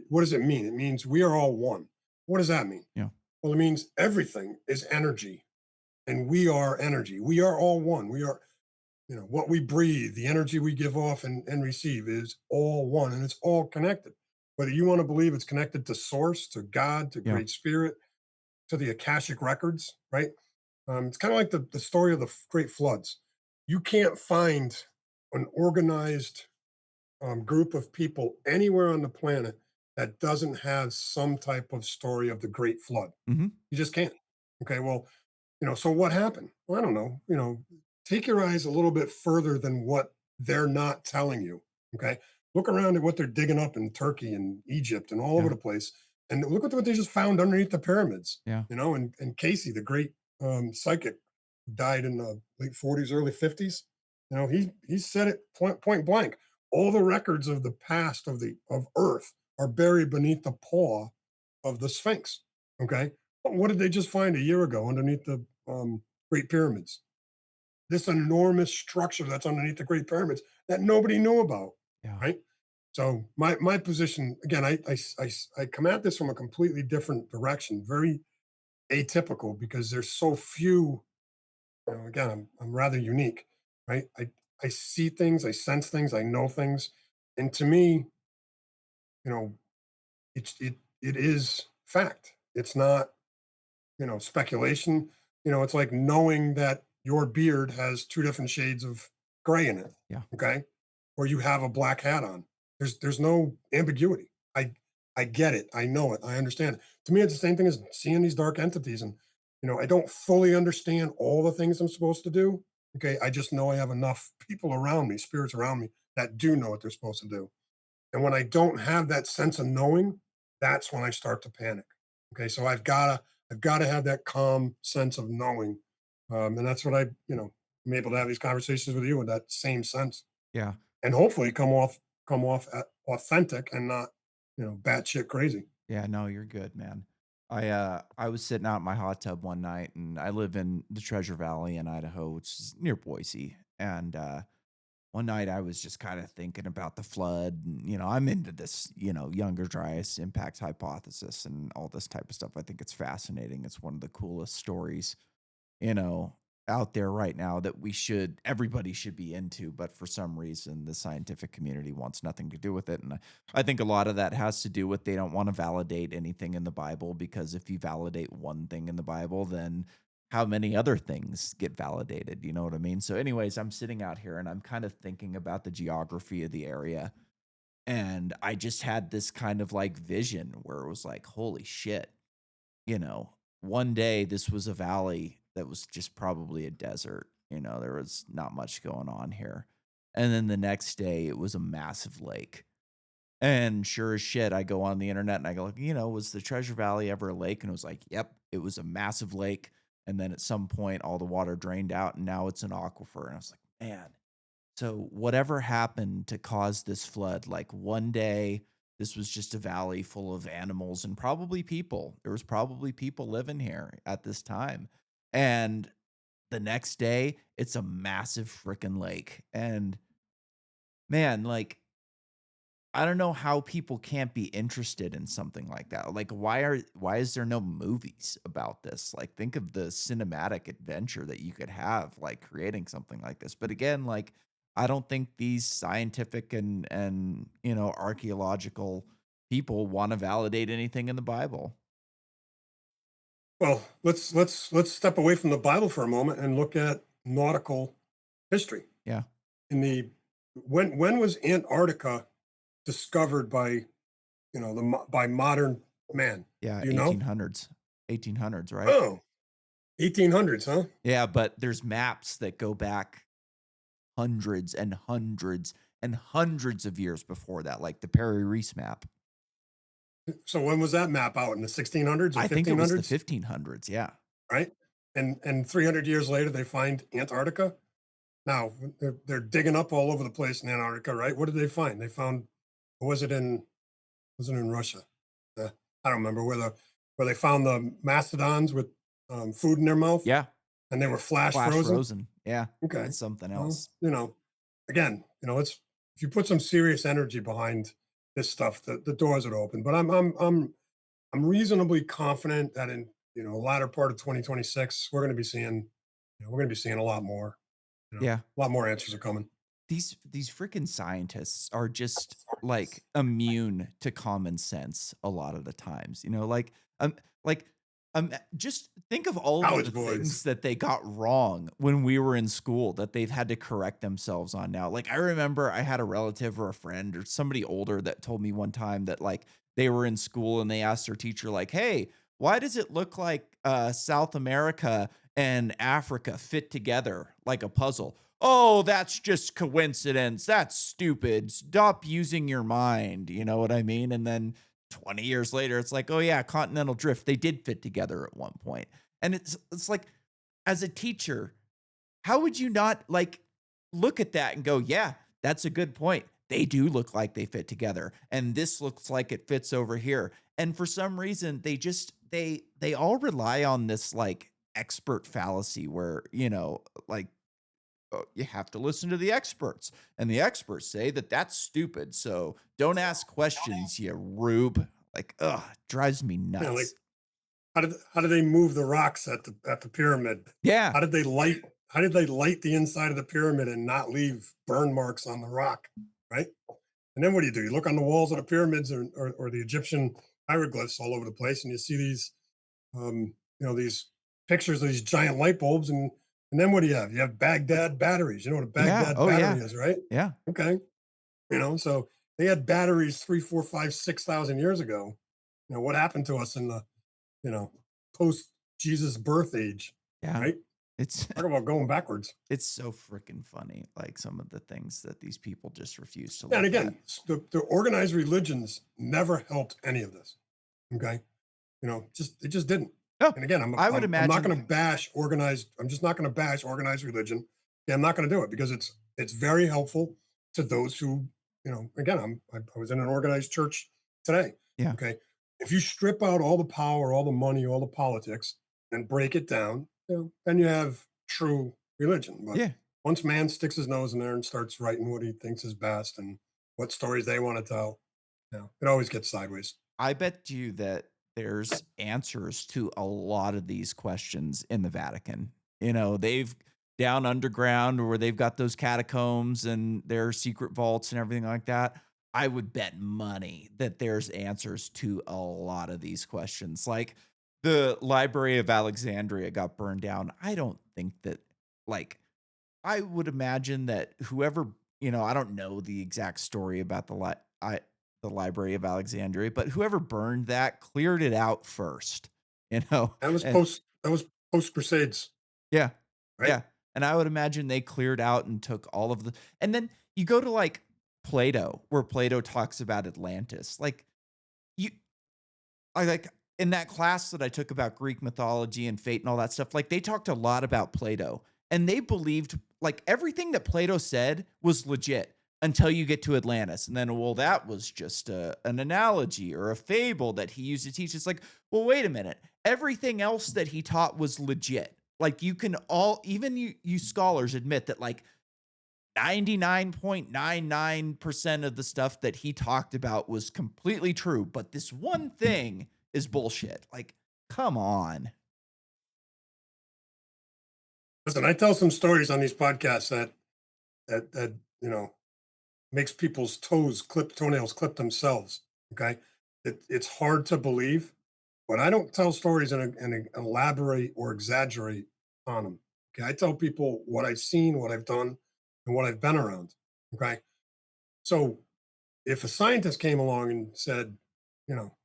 what does it mean? It means we are all one. What does that mean? Yeah. Well, it means everything is energy, and we are energy. We are all one. We are what we breathe, the energy we give off and receive is all one, and it's all connected. Whether you want to believe it's connected to source, to God, to Yeah. great spirit, to the Akashic records, right? It's kind of like the story of the great floods. You can't find an organized group of people anywhere on the planet that doesn't have some type of story of the great flood. Hmm. You just can't. Okay, well, so what happened? Well, I don't know. Take your eyes a little bit further than what they're not telling you. Okay. Look around at what they're digging up in Turkey and Egypt and all over Yeah. the place. And look at what they just found underneath the pyramids, Yeah. and Casey, the great psychic, who died in the late 40s, early 50s. He said it point blank. All the records of the past of Earth are buried beneath the paw of the Sphinx. Okay. What did they just find a year ago underneath the Great Pyramids? This enormous structure that's underneath the Great Pyramids that nobody knew about, Yeah. right? So my position again, I come at this from a completely different direction, very atypical because there's so few. Again, I'm rather unique, right? I see things, I sense things, I know things, and to me, you know, it is fact. It's not speculation. It's like knowing that your beard has two different shades of gray in it. Yeah. Okay. Or you have a black hat on. There's no ambiguity. I get it. I know it. I understand it. To me, it's the same thing as seeing these dark entities. And, I don't fully understand all the things I'm supposed to do. Okay. I just know I have enough people around me, spirits around me that do know what they're supposed to do. And when I don't have that sense of knowing, that's when I start to panic. Okay, so I've gotta have that calm sense of knowing, and that's what I'm able to have these conversations with you with that same sense, Yeah. and hopefully come off authentic and not batshit crazy. Yeah, no, you're good, man. I was sitting out in my hot tub one night and I live in the Treasure Valley in Idaho, which is near Boise. And one night I was just kind of thinking about the flood and I'm into this, younger dryas impact hypothesis and all this type of stuff. I think it's fascinating. It's one of the coolest stories you know, out there right now that everybody should be into, but for some reason the scientific community wants nothing to do with it. And I think a lot of that has to do with they don't want to validate anything in the Bible because if you validate one thing in the Bible, then how many other things get validated? You know what I mean? So, anyways, I'm sitting out here and I'm kind of thinking about the geography of the area. And I just had this kind of like vision where it was like, holy shit, one day this was a valley that was just probably a desert. There was not much going on here. And then the next day it was a massive lake. And sure as shit, I go on the internet and I go, was the Treasure Valley ever a lake? And it was like, yep, it was a massive lake. And then at some point, all the water drained out and now it's an aquifer. And I was like, man, so whatever happened to cause this flood? Like one day, this was just a valley full of animals and probably people. There was probably people living here at this time. And the next day, it's a massive freaking lake. And man, like I don't know how people can't be interested in something like that. Like, why is there no movies about this? Like, think of the cinematic adventure that you could have, like creating something like this. But again, like, I don't think these scientific and archaeological people want to validate anything in the Bible. Well, let's step away from the Bible for a moment and look at nautical history. Yeah, In the when was Antarctica discovered by by modern man? yeah, Do you know? 1800s, 1800s, right? Oh, 1800s, huh? Yeah, but there's maps that go back hundreds and hundreds and hundreds of years before that, like the Perry Reese map. So when was that map out in the 1600s or I think it was the 1500s, 1500s, yeah. right? And 300 years later they find Antarctica. Now they're digging up all over the place in Antarctica, right? What did they find? They found was it in Russia? I don't remember where they found the mastodons with food in their mouth Yeah, and they were flash flash frozen. frozen. Yeah, Okay, that's something well, else. again, let's if you put some serious energy behind this stuff, the doors would open. But I'm reasonably confident that in the latter part of 2026, we're going to be seeing a lot more. Yeah. A lot more answers are coming. These freaking scientists are just, like, immune to common sense a lot of the times, like, just think of all of College the boys. things that they got wrong when we were in school that they've had to correct themselves on now. Like, I remember I had a relative or a friend or somebody older that told me one time that, like, they were in school and they asked their teacher, like, "Hey, why does it look like, South America and Africa fit together like a puzzle?" "Oh, that's just coincidence. That's stupid. Stop using your mind." You know what I mean? And then 20 years later, it's like, "Oh yeah, continental drift. They did fit together at one point." And it's like, as a teacher, how would you not like look at that and go, "Yeah, that's a good point. They do look like they fit together, and this looks like it fits over here." And for some reason, they all rely on this like expert fallacy where, like, you have to listen to the experts, and the experts say that that's stupid. So don't ask questions, you rube. Like, ugh, drives me Like nuts. how did they move the rocks at the pyramid? Yeah, How did they light the inside of the pyramid and not leave burn marks on the rock? Right. And then what do? You look on the walls of the pyramids or the Egyptian hieroglyphs all over the place, and you see these pictures of these giant light bulbs, and then what do you have? You have Baghdad batteries. You know what a yeah, Baghdad oh battery yeah, is, right? yeah, Okay, so they had batteries 3, 4, 5, 6,000 years ago. What happened to us in the you know post Jesus birth age, yeah. right? It's Talk about going backwards. it's so freaking funny, like some of the things that these people just refuse to Yeah, and look at. again, the organized religions never helped any of this. Okay, just it just didn't. No, And again, I'm I would I'm I'm not imagine. going to bash organized. I'm just not going to bash organized religion. Yeah, I'm not going to do it because it's very helpful to those who Again, I was in an organized church today. Yeah, Okay, if you strip out all the power, all the money, all the politics, and break it down, then you have true religion. But yeah. once man sticks his nose in there and starts writing what he thinks is best and what stories they want to tell, it always gets sideways. I bet you that there's answers to a lot of these questions in the Vatican. They've down underground where they've got those catacombs and their secret vaults and everything like that. I would bet money that there's answers to a lot of these questions. Like the Library of Alexandria got burned down. I don't think that, like, I would imagine that whoever, I don't know the exact story about the Library of Alexandria, but whoever burned that cleared it out first, That was and post Crusades, yeah, right? yeah, and I would imagine they cleared out and took all of the and then you go to, like, Plato, where Plato talks about Atlantis, like, you I like in that class that I took about Greek mythology and fate and all that stuff, like they talked a lot about Plato and they believed like everything that Plato said was legit until you get to Atlantis. And then, well, that was just an analogy or a fable that he used to teach. It's like, well, wait a minute. Everything else that he taught was legit. Like you can all, even you scholars admit that like 99.99% of the stuff that he talked about was completely true, but this one thing is bullshit. Like, come on. Listen, I tell some stories on these podcasts that makes people's toenails clip themselves. Okay, it's hard to believe, but I don't tell stories and elaborate or exaggerate on them. Okay, I tell people what I've seen, what I've done, and what I've been around. Okay, so if a scientist came along and said,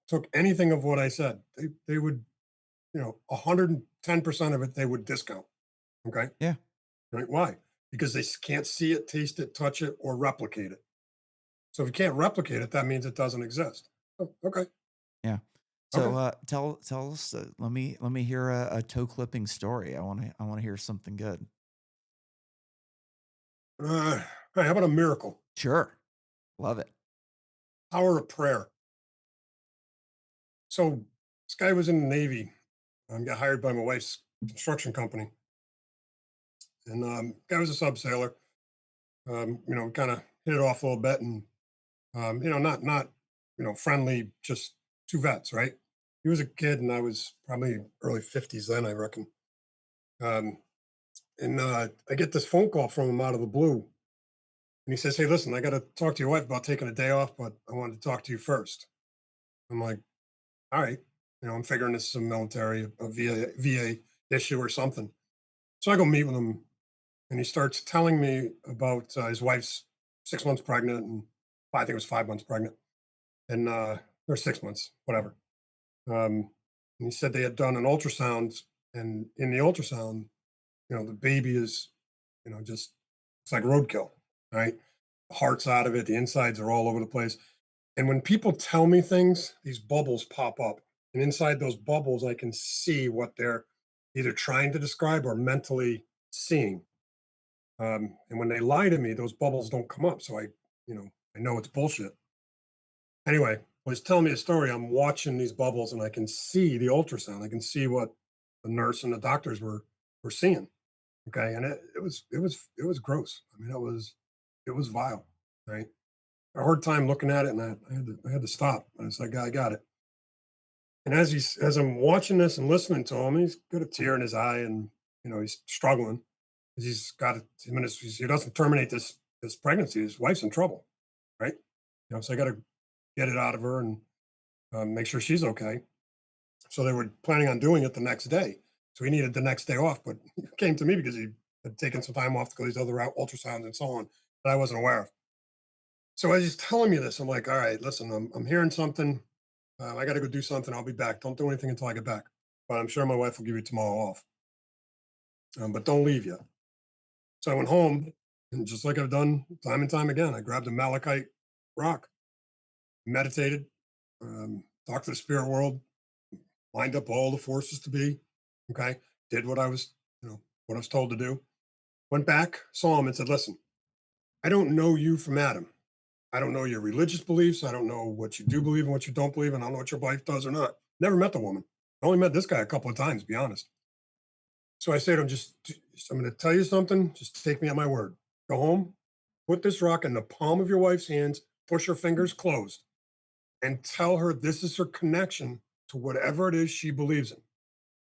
took anything of what I said, they would, 110% of it they would discount. Okay, Yeah, right? Why? Because they can't see it, taste it, touch it, or replicate it. So if you can't replicate it, that means it doesn't exist. Oh, okay. yeah. So Okay. tell us. Let me hear a toe clipping story. I want to hear something good. Hey, how about a miracle? Sure, love it. Power of prayer. So this guy was in the Navy. Got hired by my wife's construction company, and guy was a sub sailor. Kind of hit it off a little bit, and not friendly. Just two vets, right? He was a kid, and I was probably early 50s then, I reckon. Um, and I get this phone call from him out of the blue, and he says, "Hey, listen, I got to talk to your wife about taking a day off, but I wanted to talk to you first." I'm like, "All right." I'm figuring this is a military, a VA issue or something. So I go meet with him, and he starts telling me about his wife's 6 months pregnant, and I think it was 5 months pregnant, and or 6 months, whatever. And he said they had done an ultrasound, and in the ultrasound, the baby is, just it's like roadkill, right? The heart's out of it, the insides are all over the place. And when people tell me things, these bubbles pop up. And inside those bubbles, I can see what they're either trying to describe or mentally seeing. And when they lie to me, those bubbles don't come up. So I know it's bullshit. Anyway, when he's telling me a story, I'm watching these bubbles and I can see the ultrasound. I can see what the nurse and the doctors were seeing. Okay. And it was gross. I mean, it was vile. Right. A hard time looking at it, and I had to stop. I was like, I got it. And as I'm watching this and listening to him, he's got a tear in his eye, and he's struggling 'cause he's got it. I mean, he doesn't terminate this pregnancy, his wife's in trouble, right? So I got to get it out of her and make sure she's okay. So they were planning on doing it the next day. So he needed the next day off, but he came to me because he had taken some time off to go these other ultrasounds and so on that I wasn't aware of. So as he's telling me this, I'm like, all right, listen, I'm hearing something. I got to go do something. I'll be back. Don't do anything until I get back. But I'm sure my wife will give you tomorrow off. But don't leave yet. So I went home, and just like I've done time and time again, I grabbed a malachite rock, meditated, talked to the spirit world, lined up all the forces to be. Okay, did what I was told to do. Went back, saw him, and said, "Listen, I don't know you from Adam. I don't know your religious beliefs. I don't know what you do believe and what you don't believe, and I don't know what your wife does or not. Never met the woman. I only met this guy a couple of times, to be honest." So I say to him, I'm going to tell you something. Just take me at my word. Go home, put this rock in the palm of your wife's hands, push her fingers closed, and tell her this is her connection to whatever it is she believes in.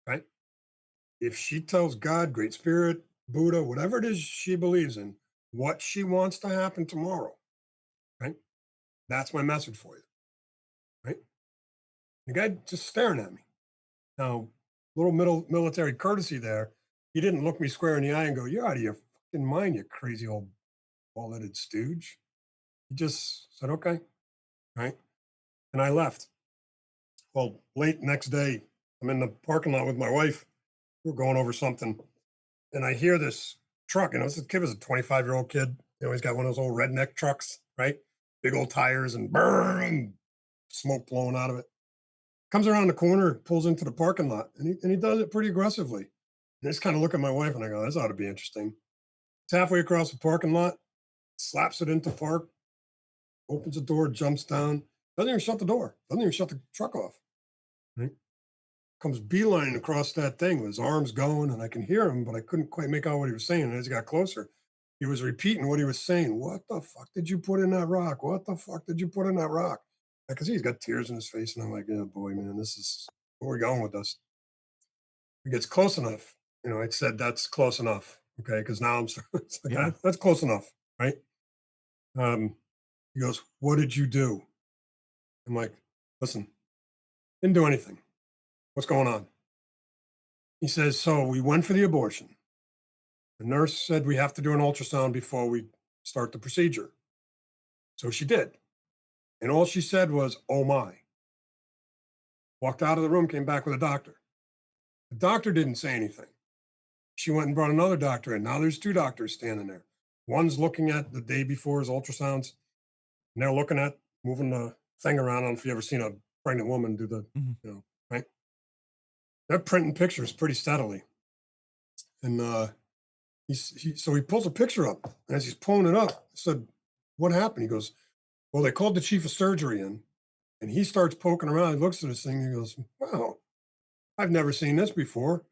Right? If she tells God, Great Spirit, Buddha, whatever it is she believes in, what she wants to happen tomorrow, right? That's my message for you. Right? The guy just staring at me. Now, little middle military courtesy there. He didn't look me square in the eye and go, "You're out of your fucking mind, you crazy old bald-headed stooge." He just said, "Okay." Right. And I left. Well, late next day, I'm in the parking lot with my wife. We're going over something. And I hear this truck. This kid was a 25-year-old kid. He's got one of those old redneck trucks, right? Big old tires and burn, smoke blowing out of it. Comes around the corner, pulls into the parking lot, and he does it pretty aggressively. And I just kind of look at my wife and I go, "This ought to be interesting." It's halfway across the parking lot, slaps it into park, opens the door, jumps down, doesn't even shut the door, doesn't even shut the truck off. Right? Comes beelining across that thing with his arms going, and I can hear him, but I couldn't quite make out what he was saying. And as he got closer, he was repeating what he was saying. "What the fuck did you put in that rock? What the fuck did you put in that rock?" I can see he's got tears in his face, and I'm like, "Yeah, boy, man, this is where we're going with this." It gets close enough. I said, "That's close enough." Okay. Because now it's like, Yeah. That's close enough. Right. Um, he goes, "What did you do?" I'm like, "Listen, didn't do anything. What's going on?" He says, "So we went for the abortion. The nurse said we have to do an ultrasound before we start the procedure. So she did. And all she said was, 'Oh my.' Walked out of the room, came back with a doctor. The doctor didn't say anything. She went and brought another doctor in. Now there's two doctors standing there. One's looking at the day before his ultrasounds, and they're looking at moving the thing around. I don't know if you've ever seen a pregnant woman do Mhm. right? They're printing pictures pretty steadily. And so he pulls a picture up. And as he's pulling it up, I said, "What happened?" He goes, "Well, they called the chief of surgery in, And he starts poking around. He looks at this thing and he goes, "Wow, I've never seen this before,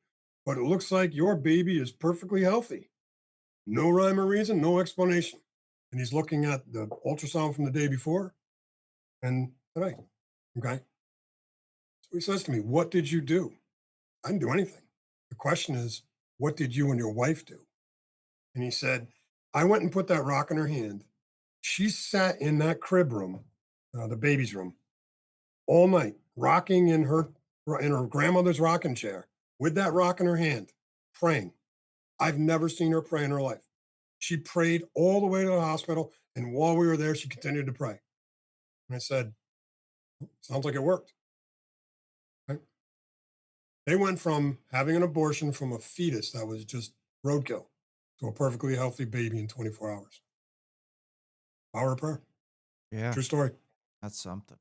but it looks like your baby is perfectly healthy. No rhyme or reason, no explanation." And he's looking at the ultrasound from the day before and today. Okay. So he says to me, "What did you do?" I didn't do anything. The question is, what did you and your wife do? And he said, "I went and put that rock in her hand. She sat in that crib room, the baby's room, all night, rocking in her grandmother's rocking chair with that rock in her hand, praying. I've never seen her pray in her life. She prayed all the way to the hospital, and while we were there, she continued to pray." And I said, "Sounds like it worked." Right? They went from having an abortion from a fetus that was just roadkill to a perfectly healthy baby in 24 hours. Power of prayer. Yeah, True story. that's something.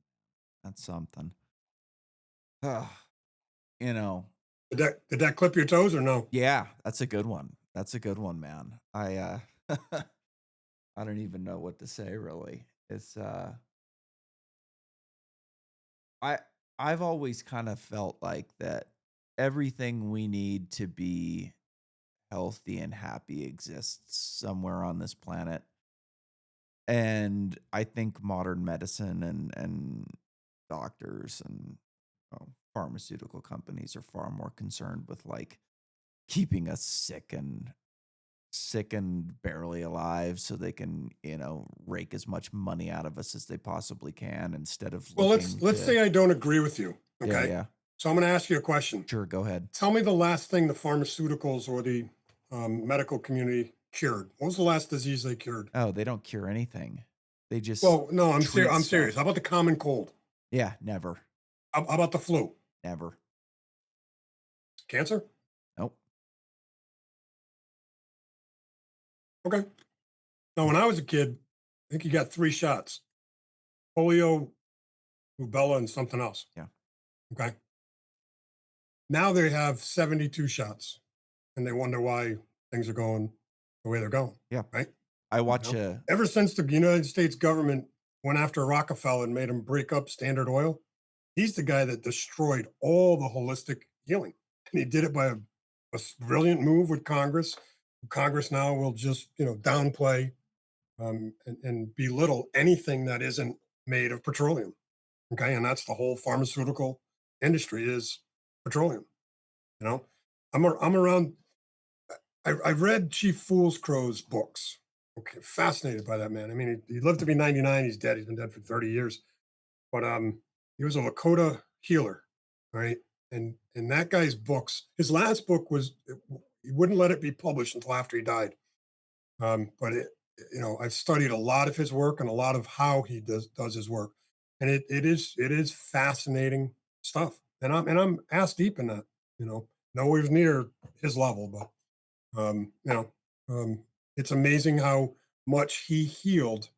That's something. Ah, you know, Did that clip your toes or no? yeah, that's a good one. That's a good one, man. I don't even know what to say really. I I've always kind of felt like that everything we need to be healthy and happy exists somewhere on this planet. And I think modern medicine and doctors and pharmaceutical companies are far more concerned with like keeping us sick and barely alive so they can, rake as much money out of us as they possibly can instead of Well, looking let's to. say I don't agree with you. Yeah, Okay. yeah. So I'm going to ask you a question. Sure, go ahead. Tell me the last thing the pharmaceuticals or the medical community cured. What was the last disease they cured? Oh, they don't cure anything. They just Well, no, treat I'm serious. How stuff. about the common cold? Yeah, never. How about the flu? Never. Cancer? Nope. Okay. Now, when I was a kid, I think you got three shots: polio, rubella, and something else. Yeah. Okay. Now they have 72 shots, and they wonder why things are going the way they're going. Yeah. Right. I You watch know, a ever since the United States government went after Rockefeller and made him break up Standard Oil, he's the guy that destroyed all the holistic healing. And he did it by a brilliant move with Congress. Congress now will just, downplay and belittle anything that isn't made of petroleum. Okay. And that's the whole pharmaceutical industry is petroleum. You know, I'm around. I read Chief Foolscrow's books. Okay, fascinated by that man. I mean, he lived to be 99. He's dead. He's been dead for 30 years. But he was a Lakota healer, right? And that guy's books. His last book was he wouldn't let it be published until after he died. But I've studied a lot of his work and a lot of how he does his work, and it is fascinating stuff. And I'm ass deep in that. Nowhere near his level, but um, you know, um, it's amazing how much he healed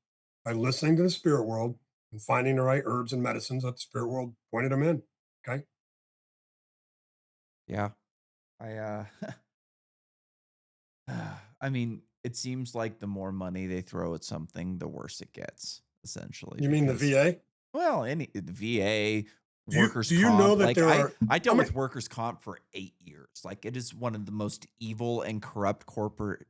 by listening to the spirit world and finding the right herbs and medicines that the spirit world pointed him in. Okay. yeah. I I mean, it seems like the more money they throw at something, the worse it gets, essentially, You mean the because VA? any the VA, Do you workers do you know comp, that like there are I how dealt many? with workers comp for 8 years. Like it is one of the most evil and corrupt corporate,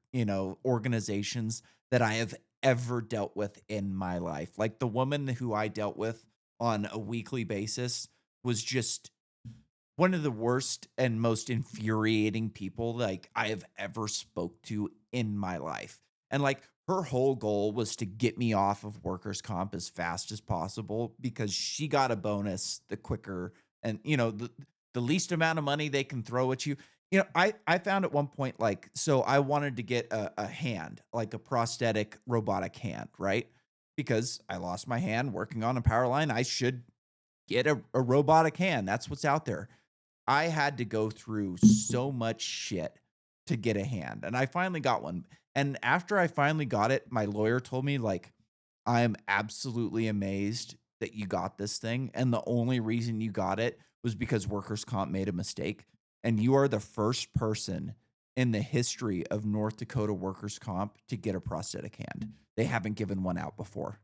organizations that I have ever dealt with in my life. Like the woman who I dealt with on a weekly basis was just one of the worst and most infuriating people, like, I have ever spoke to in my life, and, like, her whole goal was to get me off of workers' comp as fast as possible because she got a bonus the quicker and, the least amount of money they can throw at you. I found at one point, like so I wanted to get a hand, like a prosthetic robotic hand, right? Because I lost my hand working on a power line, I should get a robotic hand, that's what's out there. I had to go through so much shit to get a hand, and I finally got one. And after I finally got it, my lawyer told me, like, "I'm absolutely amazed that you got this thing, and the only reason you got it was because workers' comp made a mistake, and you are the first person in the history of North Dakota workers' comp to get a prosthetic hand. They haven't given one out before."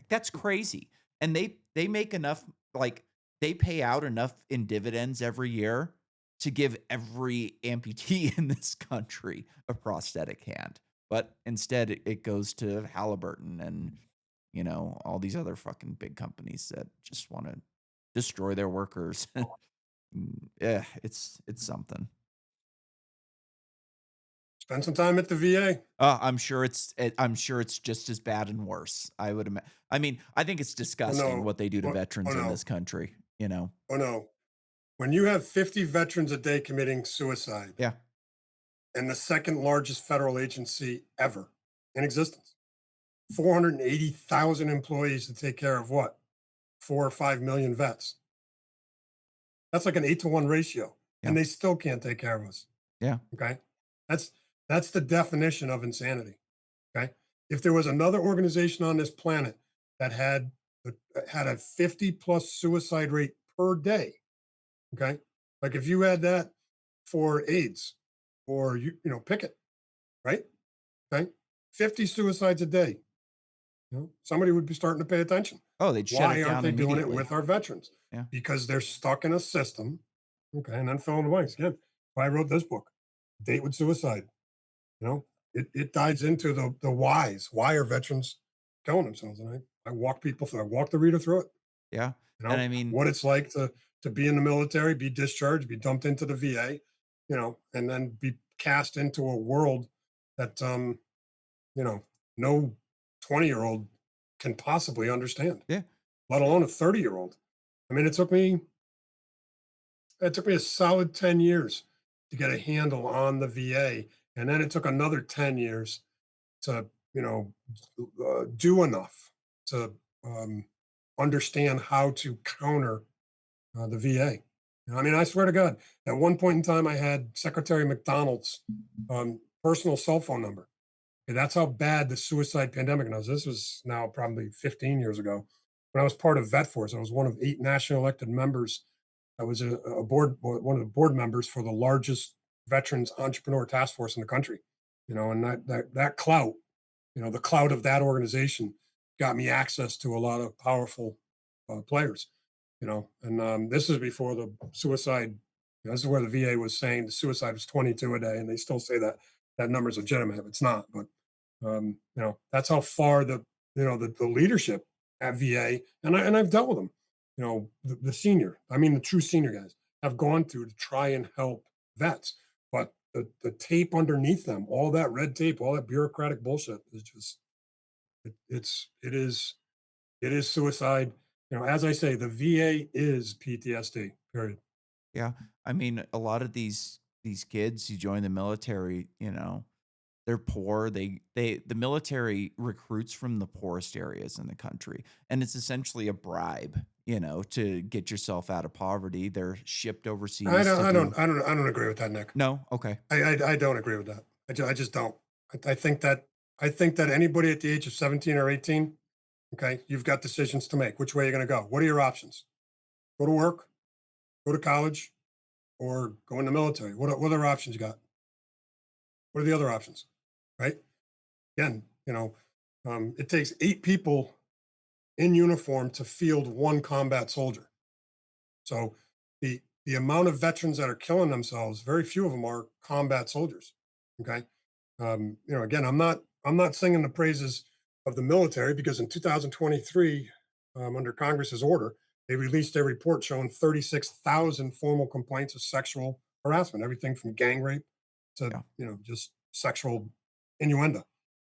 That's crazy. and they make enough, like, they pay out enough in dividends every year to give every amputee in this country a prosthetic hand, but instead it goes to Halliburton and, all these other fucking big companies that just wanna destroy their workers. Yeah, it's something. Spend some time at the VA. I'm sure it's just as bad and worse. I mean, I think it's Oh disgusting no. what they do to Oh veterans in this no. country, you know? Oh no. When you have 50 veterans a day committing suicide Yeah. and the second largest federal agency ever in existence, 480,000 employees to take care of what? 4 or 5 million vets. That's like an 8-to-1 ratio, Yeah. and they still can't take care of us. Yeah. Okay. That's that's the definition of insanity. Okay. If there was another organization on this planet that had a 50 plus suicide rate per day, okay, like if you had that for AIDS or pick it, right? Okay, 50 suicides a day. Somebody would be starting to pay attention. Oh, they'd shut it Why aren't down they doing it immediately. with our veterans? Yeah. Because they're stuck in a system. Okay, and then fill in the blanks again. Why I wrote this book, Date with Suicide. It dives into the whys. Why are veterans killing themselves? And I walk people through. I walk the reader through it. Yeah. And I mean, What it's like to be in the military, be discharged, be dumped into the VA, and then be cast into a world that you know no 20-year-old can possibly understand, yeah. let alone a 30-year-old. I mean, it took me a solid 10 years to get a handle on the VA, and then it took another 10 years to do enough to um, understand how to counter the VA. I mean, I swear to God, at one point in time, I had Secretary McDonald's personal cell phone number. Okay, that's how bad the suicide pandemic was. This was now probably 15 years ago. When I was part of Vet Force, I was one of 8 national elected members. I was one of the board members for the largest veterans entrepreneur task force in the country. And that clout, the clout of that organization got me access to a lot of powerful players. And this is before the suicide. This is where the VA was saying the suicide was 22 a day, and they still say that number is legitimate. It's not, but that's how far the leadership at VA, and I've dealt with them. The senior, I mean the true senior guys, have gone through to try and help vets, but the tape underneath them, all that red tape, all that bureaucratic bullshit is just it is suicide. As I say, the VA is PTSD. Period. Yeah. I mean, a lot of these kids who join the military, they're poor. The military recruits from the poorest areas in the country, and it's essentially a bribe, to get yourself out of poverty. They're shipped I overseas don't, to I don't, do. I don't, I don't agree with that, Nick. No? Okay. I don't agree with that. I just don't. I think that anybody at the age of 17 or 18, okay, you've got decisions to make. Which way you're going to go? What are your options? Go to work, go to college, or go in the military. What other options you got? What are the other options? Right? Again, it takes 8 people in uniform to field one combat soldier. So the amount of veterans that are killing themselves, very few of them are combat soldiers. Okay. Again, I'm not singing the praises of the military because in 2023, under Congress's order, they released a report showing 36,000 formal complaints of sexual harassment, everything from gang rape to Yeah. just sexual innuendo.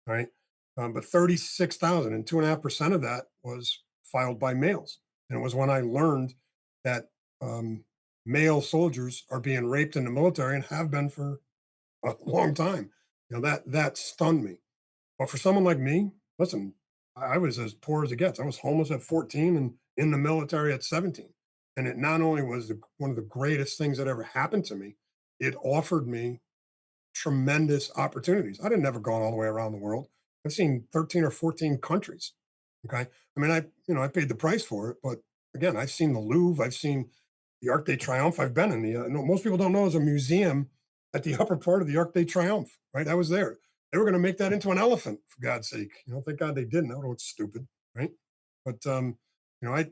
All right, but 36,000 and 2.5% of that was filed by males, and it was when I learned that um, male soldiers are being raped in the military and have been for a long time. That stunned me. But for someone like me, listen, I was as poor as it gets. I was homeless at 14 and in the military at 17. And it not only was one of the greatest things that ever happened to me, it offered me tremendous opportunities. I'd have never gone all the way around the world. I've seen 13 or 14 countries. Okay. I mean, I paid the price for it, but again, I've seen the Louvre, I've seen the Arc de Triomphe. I've been in no, most people don't know there's a museum at the upper part of the Arc de Triomphe, right? I was there. They were going to make that into an elephant, for God's sake. Thank God they didn't. That would look stupid, right? But You know,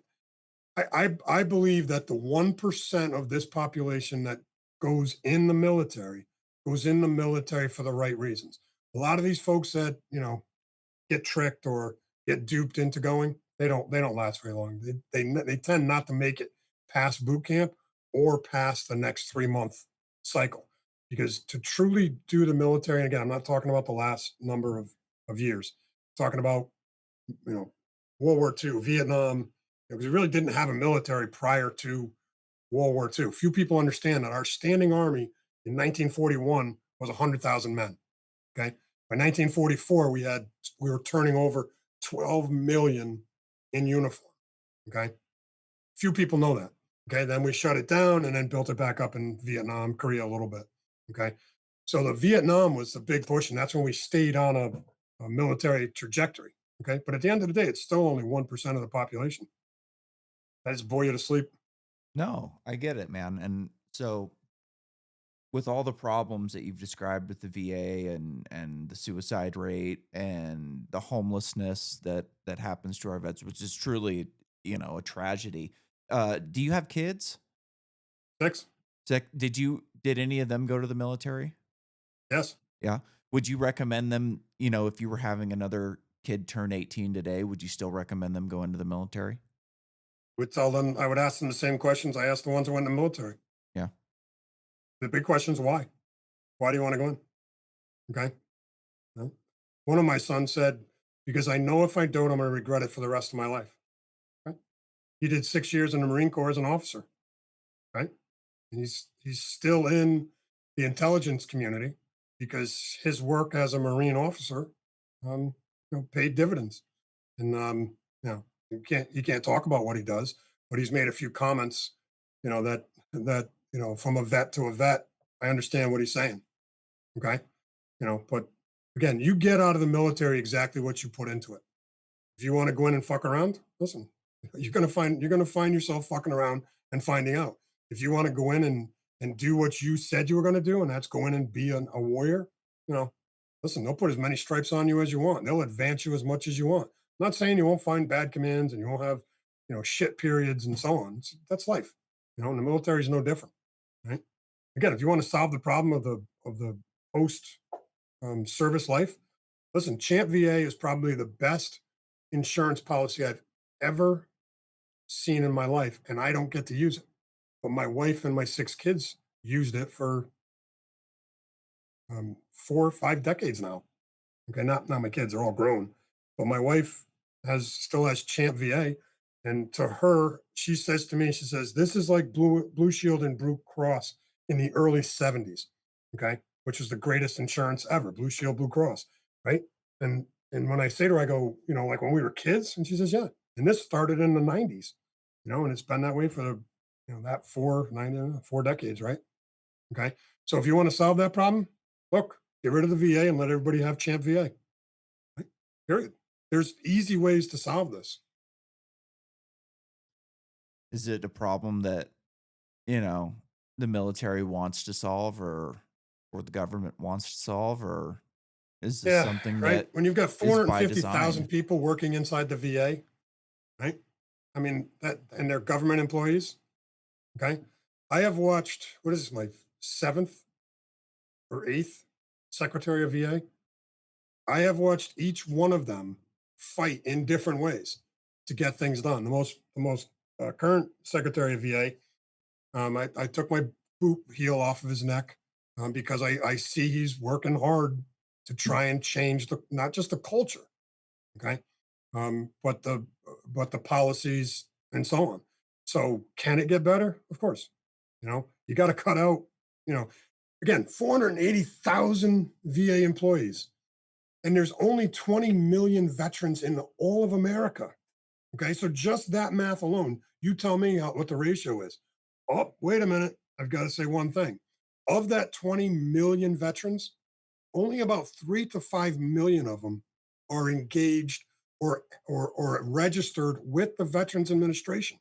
I believe that the 1% of this population that goes in the military goes in the military for the right reasons. A lot of these folks that, get tricked or get duped into going, they don't last very long. They tend not to make it past boot camp or past the next 3 month cycle. Because to truly do the military, and again, I'm not talking about the last number of years, I'm talking about you know, World War II, Vietnam, because we really didn't have a military prior to World War II. Few people understand that our standing army in 1941 was 100,000 men. Okay, by 1944 we were turning over 12 million in uniform. Okay, few people know that. Okay, then we shut it down and then built it back up in Vietnam, Korea a little bit. Okay, so the Vietnam was the big push, and that's when we stayed on a military trajectory. Okay, but at the end of the day, it's still only 1% of the population. That just bore you to sleep. No, I get it, man. And so with all the problems that you've described with the VA and the suicide rate and the homelessness that happens to our vets, which is truly, a tragedy. Do you have kids? Six, Did any of them go to the military? yes, Yeah. Would you recommend them, if you were having another kid turn 18 today, would you still recommend them go into the military? would tell them. I would ask them the same questions I asked the ones who went in the military. Yeah. The big question is why? Why do you want to go in? Okay. No. One of my sons said, because I know if I don't, I'm going to regret it for the rest of my life. Okay? He did 6 years in the Marine Corps as an officer, right? And he's still in the intelligence community because his work as a Marine officer, paid dividends. And you can't talk about what he does, but he's made a few comments, that from a vet to a vet, I understand what he's saying. Okay, but again, you get out of the military exactly what you put into it. If you want to go in and fuck around, listen, you're gonna find yourself fucking around and finding out. If you want to go in and do what you said you were gonna do, and that's go in and be a warrior, you know, listen, they'll put as many stripes on you as you want. They'll advance you as much as you want. I'm not saying you won't find bad commands and you won't have, shit periods and so on. That's life. And the military is no different, right? Again, if you want to solve the problem of the post service life, listen, Champ VA is probably the best insurance policy I've ever seen in my life, and I don't get to use it. But my wife and my 6 kids used it for 4 or 5 decades now. Okay, not my kids; they're all grown. But my wife still has Champ VA, and to her, she says to me, she says, "This is like Blue Shield and Blue Cross in the early '70s." Okay, which was the greatest insurance ever, Blue Shield, Blue Cross, right? And when I say to her, I go, like when we were kids, and she says, "Yeah." And this started in the '90s, and it's been that way for that 4 decades, right? Okay, so if you want to solve that problem, look, get rid of the VA and let everybody have Champ VA. Right? Period. There's easy ways to solve this. Is it a problem that, you know, the military wants to solve or the government wants to solve, or is this Yeah, something right. that When you've got is by 450,000 design? people working inside the VA, right? I mean, and they're government employees. Okay. I have watched, what is this, my seventh or eighth Secretary of VA? I have watched each one of them fight in different ways to get things done. The most current Secretary of VA, I took my boot heel off of his neck because I see he's working hard to try and change not just the culture, okay, but the policies and so on. So can it get better? Of course. You got to cut out. You know, again, 480,000 VA employees, and there's only 20 million veterans in all of America. Okay, so just that math alone, you tell me what the ratio is. Oh, wait a minute. I've got to say one thing. Of that 20 million veterans, only about 3 to 5 million of them are engaged or registered with the Veterans Administration.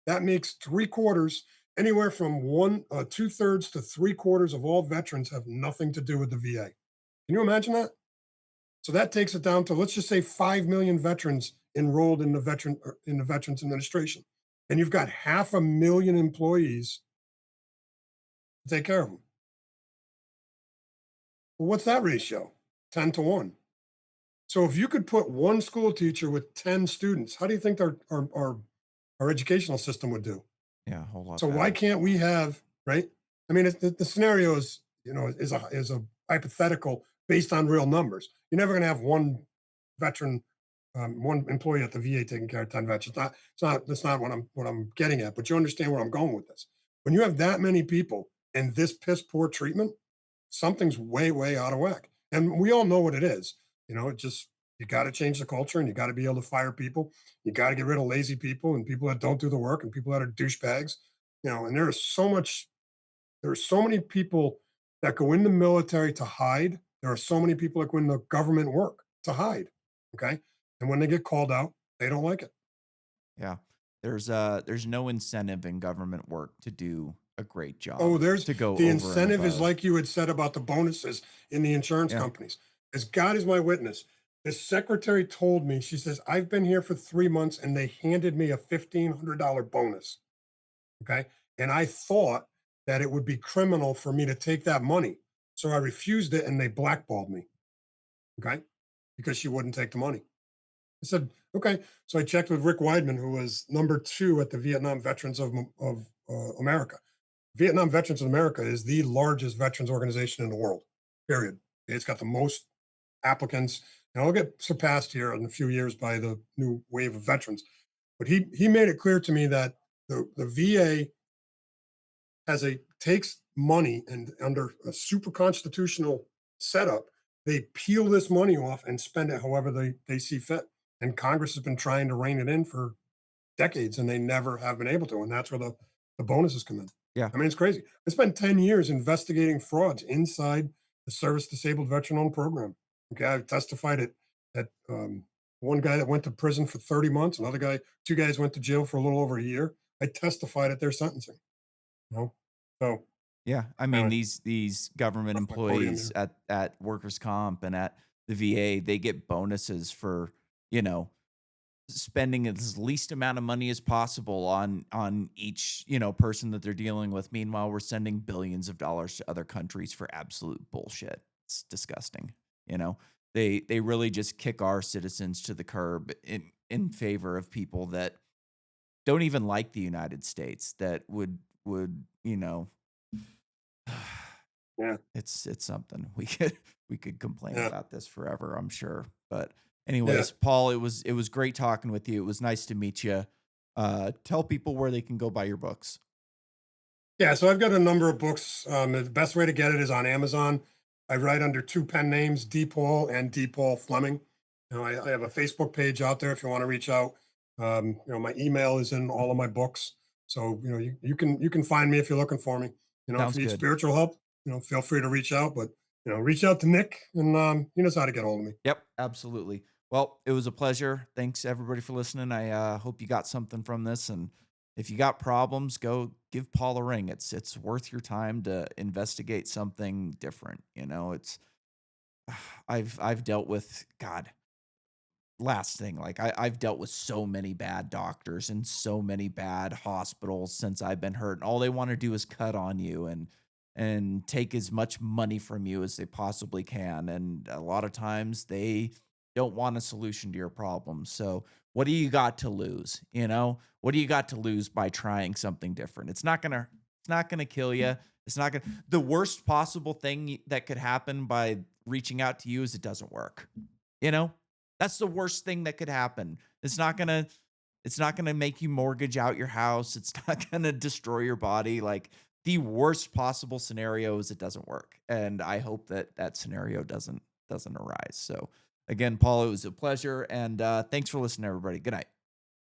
That makes 3 quarters, anywhere from 2/3 to 3 quarters of all veterans have nothing to do with the VA. Can you imagine that? So that takes it down to, let's just say, 5 million veterans enrolled in the Veterans Administration, and you've got 500,000 employees to take care of them. Well, what's that ratio? 10 to 1. So if you could put one school teacher with 10 students, how do you think our educational system would do? Yeah, a whole lot So why better. can't we have, right? I mean, the scenario is, is a hypothetical based on real numbers. You're never going to have one veteran, one employee at the VA taking care of 10 veterans. That's not what I'm getting at. But you understand where I'm going with this. When you have that many people and this piss poor treatment, something's way out of whack. And we all know what it is. It just, you got to change the culture, and you got to be able to fire people. You got to get rid of lazy people and people that don't do the work and people that are douchebags. And there are so many people that go in the military to hide. There are so many people that go in the government work to hide. Okay. And when they get called out, they don't like it. Yeah. There's no incentive in government work to do a great Oh, job, there's to go the over and incentive is above. like you had said about the bonuses in the insurance Yeah. companies. As God is my witness, the secretary told me, she says, I've been here for 3 months and they handed me a $1,500 bonus. Okay. And I thought that it would be criminal for me to take that money. So I refused it and they blackballed me. Okay. Because she wouldn't take the money. I said, okay. So I checked with Rick Weidman, who was #2 at the Vietnam Veterans of America. Vietnam Veterans of America is the largest veterans organization in the world, period. It's got the most applicants. And it'll get surpassed here in a few years by the new wave of veterans. But he made it clear to me that the VA takes money, and under a super constitutional setup, they peel this money off and spend it however they see fit. And Congress has been trying to rein it in for decades, and they never have been able to. And that's where the bonuses come in. Yeah. I mean, it's crazy. I spent 10 years investigating frauds inside the service disabled veteran owned program. Okay. I've testified at one guy that went to prison for 30 months, another guy, two guys went to jail for a little over a year. I testified at their sentencing. You know? So Yeah, I mean, anyway, these government that's my podium employees here. at workers' comp and at the VA, they get bonuses for, you know, spending as least amount of money as possible on each, person that they're dealing with. Meanwhile, we're sending billions of dollars to other countries for absolute bullshit. It's disgusting, you know? They really just kick our citizens to the curb in favor of people that don't even like the United States, that would. Yeah. It's something. We could complain Yeah. about this forever, I'm sure. But Yeah. anyways, Paul, it was great talking with you. It was nice to meet you. Tell people where they can go buy your books. Yeah, so I've got a number of books. The best way to get it is on Amazon. I write under two pen names, D. Paul and D. Paul Fleming. I have a Facebook page out there if you want to reach out. My email is in all of my books, so you can find me if you're looking for me. If Sounds you need good. spiritual help, feel free to reach out. But reach out to Nick, and he knows how to get hold of me. Yep, absolutely. Well, it was a pleasure. Thanks everybody for listening. I hope you got something from this. And if you got problems, go give Paul a ring. It's worth your time to investigate something different. It's I've dealt with God. Last thing, like I've dealt with so many bad doctors and so many bad hospitals since I've been hurt, and all they want to do is cut on you and take as much money from you as they possibly can. And a lot of times they don't want a solution to your problems. So what do you got to lose? What do you got to lose by trying something different? It's not gonna kill you. It's not gonna The worst possible thing that could happen by reaching out to you is it doesn't work. You know? That's the worst thing that could happen. It's not gonna make you mortgage out your house. It's not gonna destroy your body. Like, the worst possible scenario is it doesn't work, and I hope that that scenario doesn't arise. So, again, Paul, it was a pleasure, and, thanks for listening, everybody. Good night.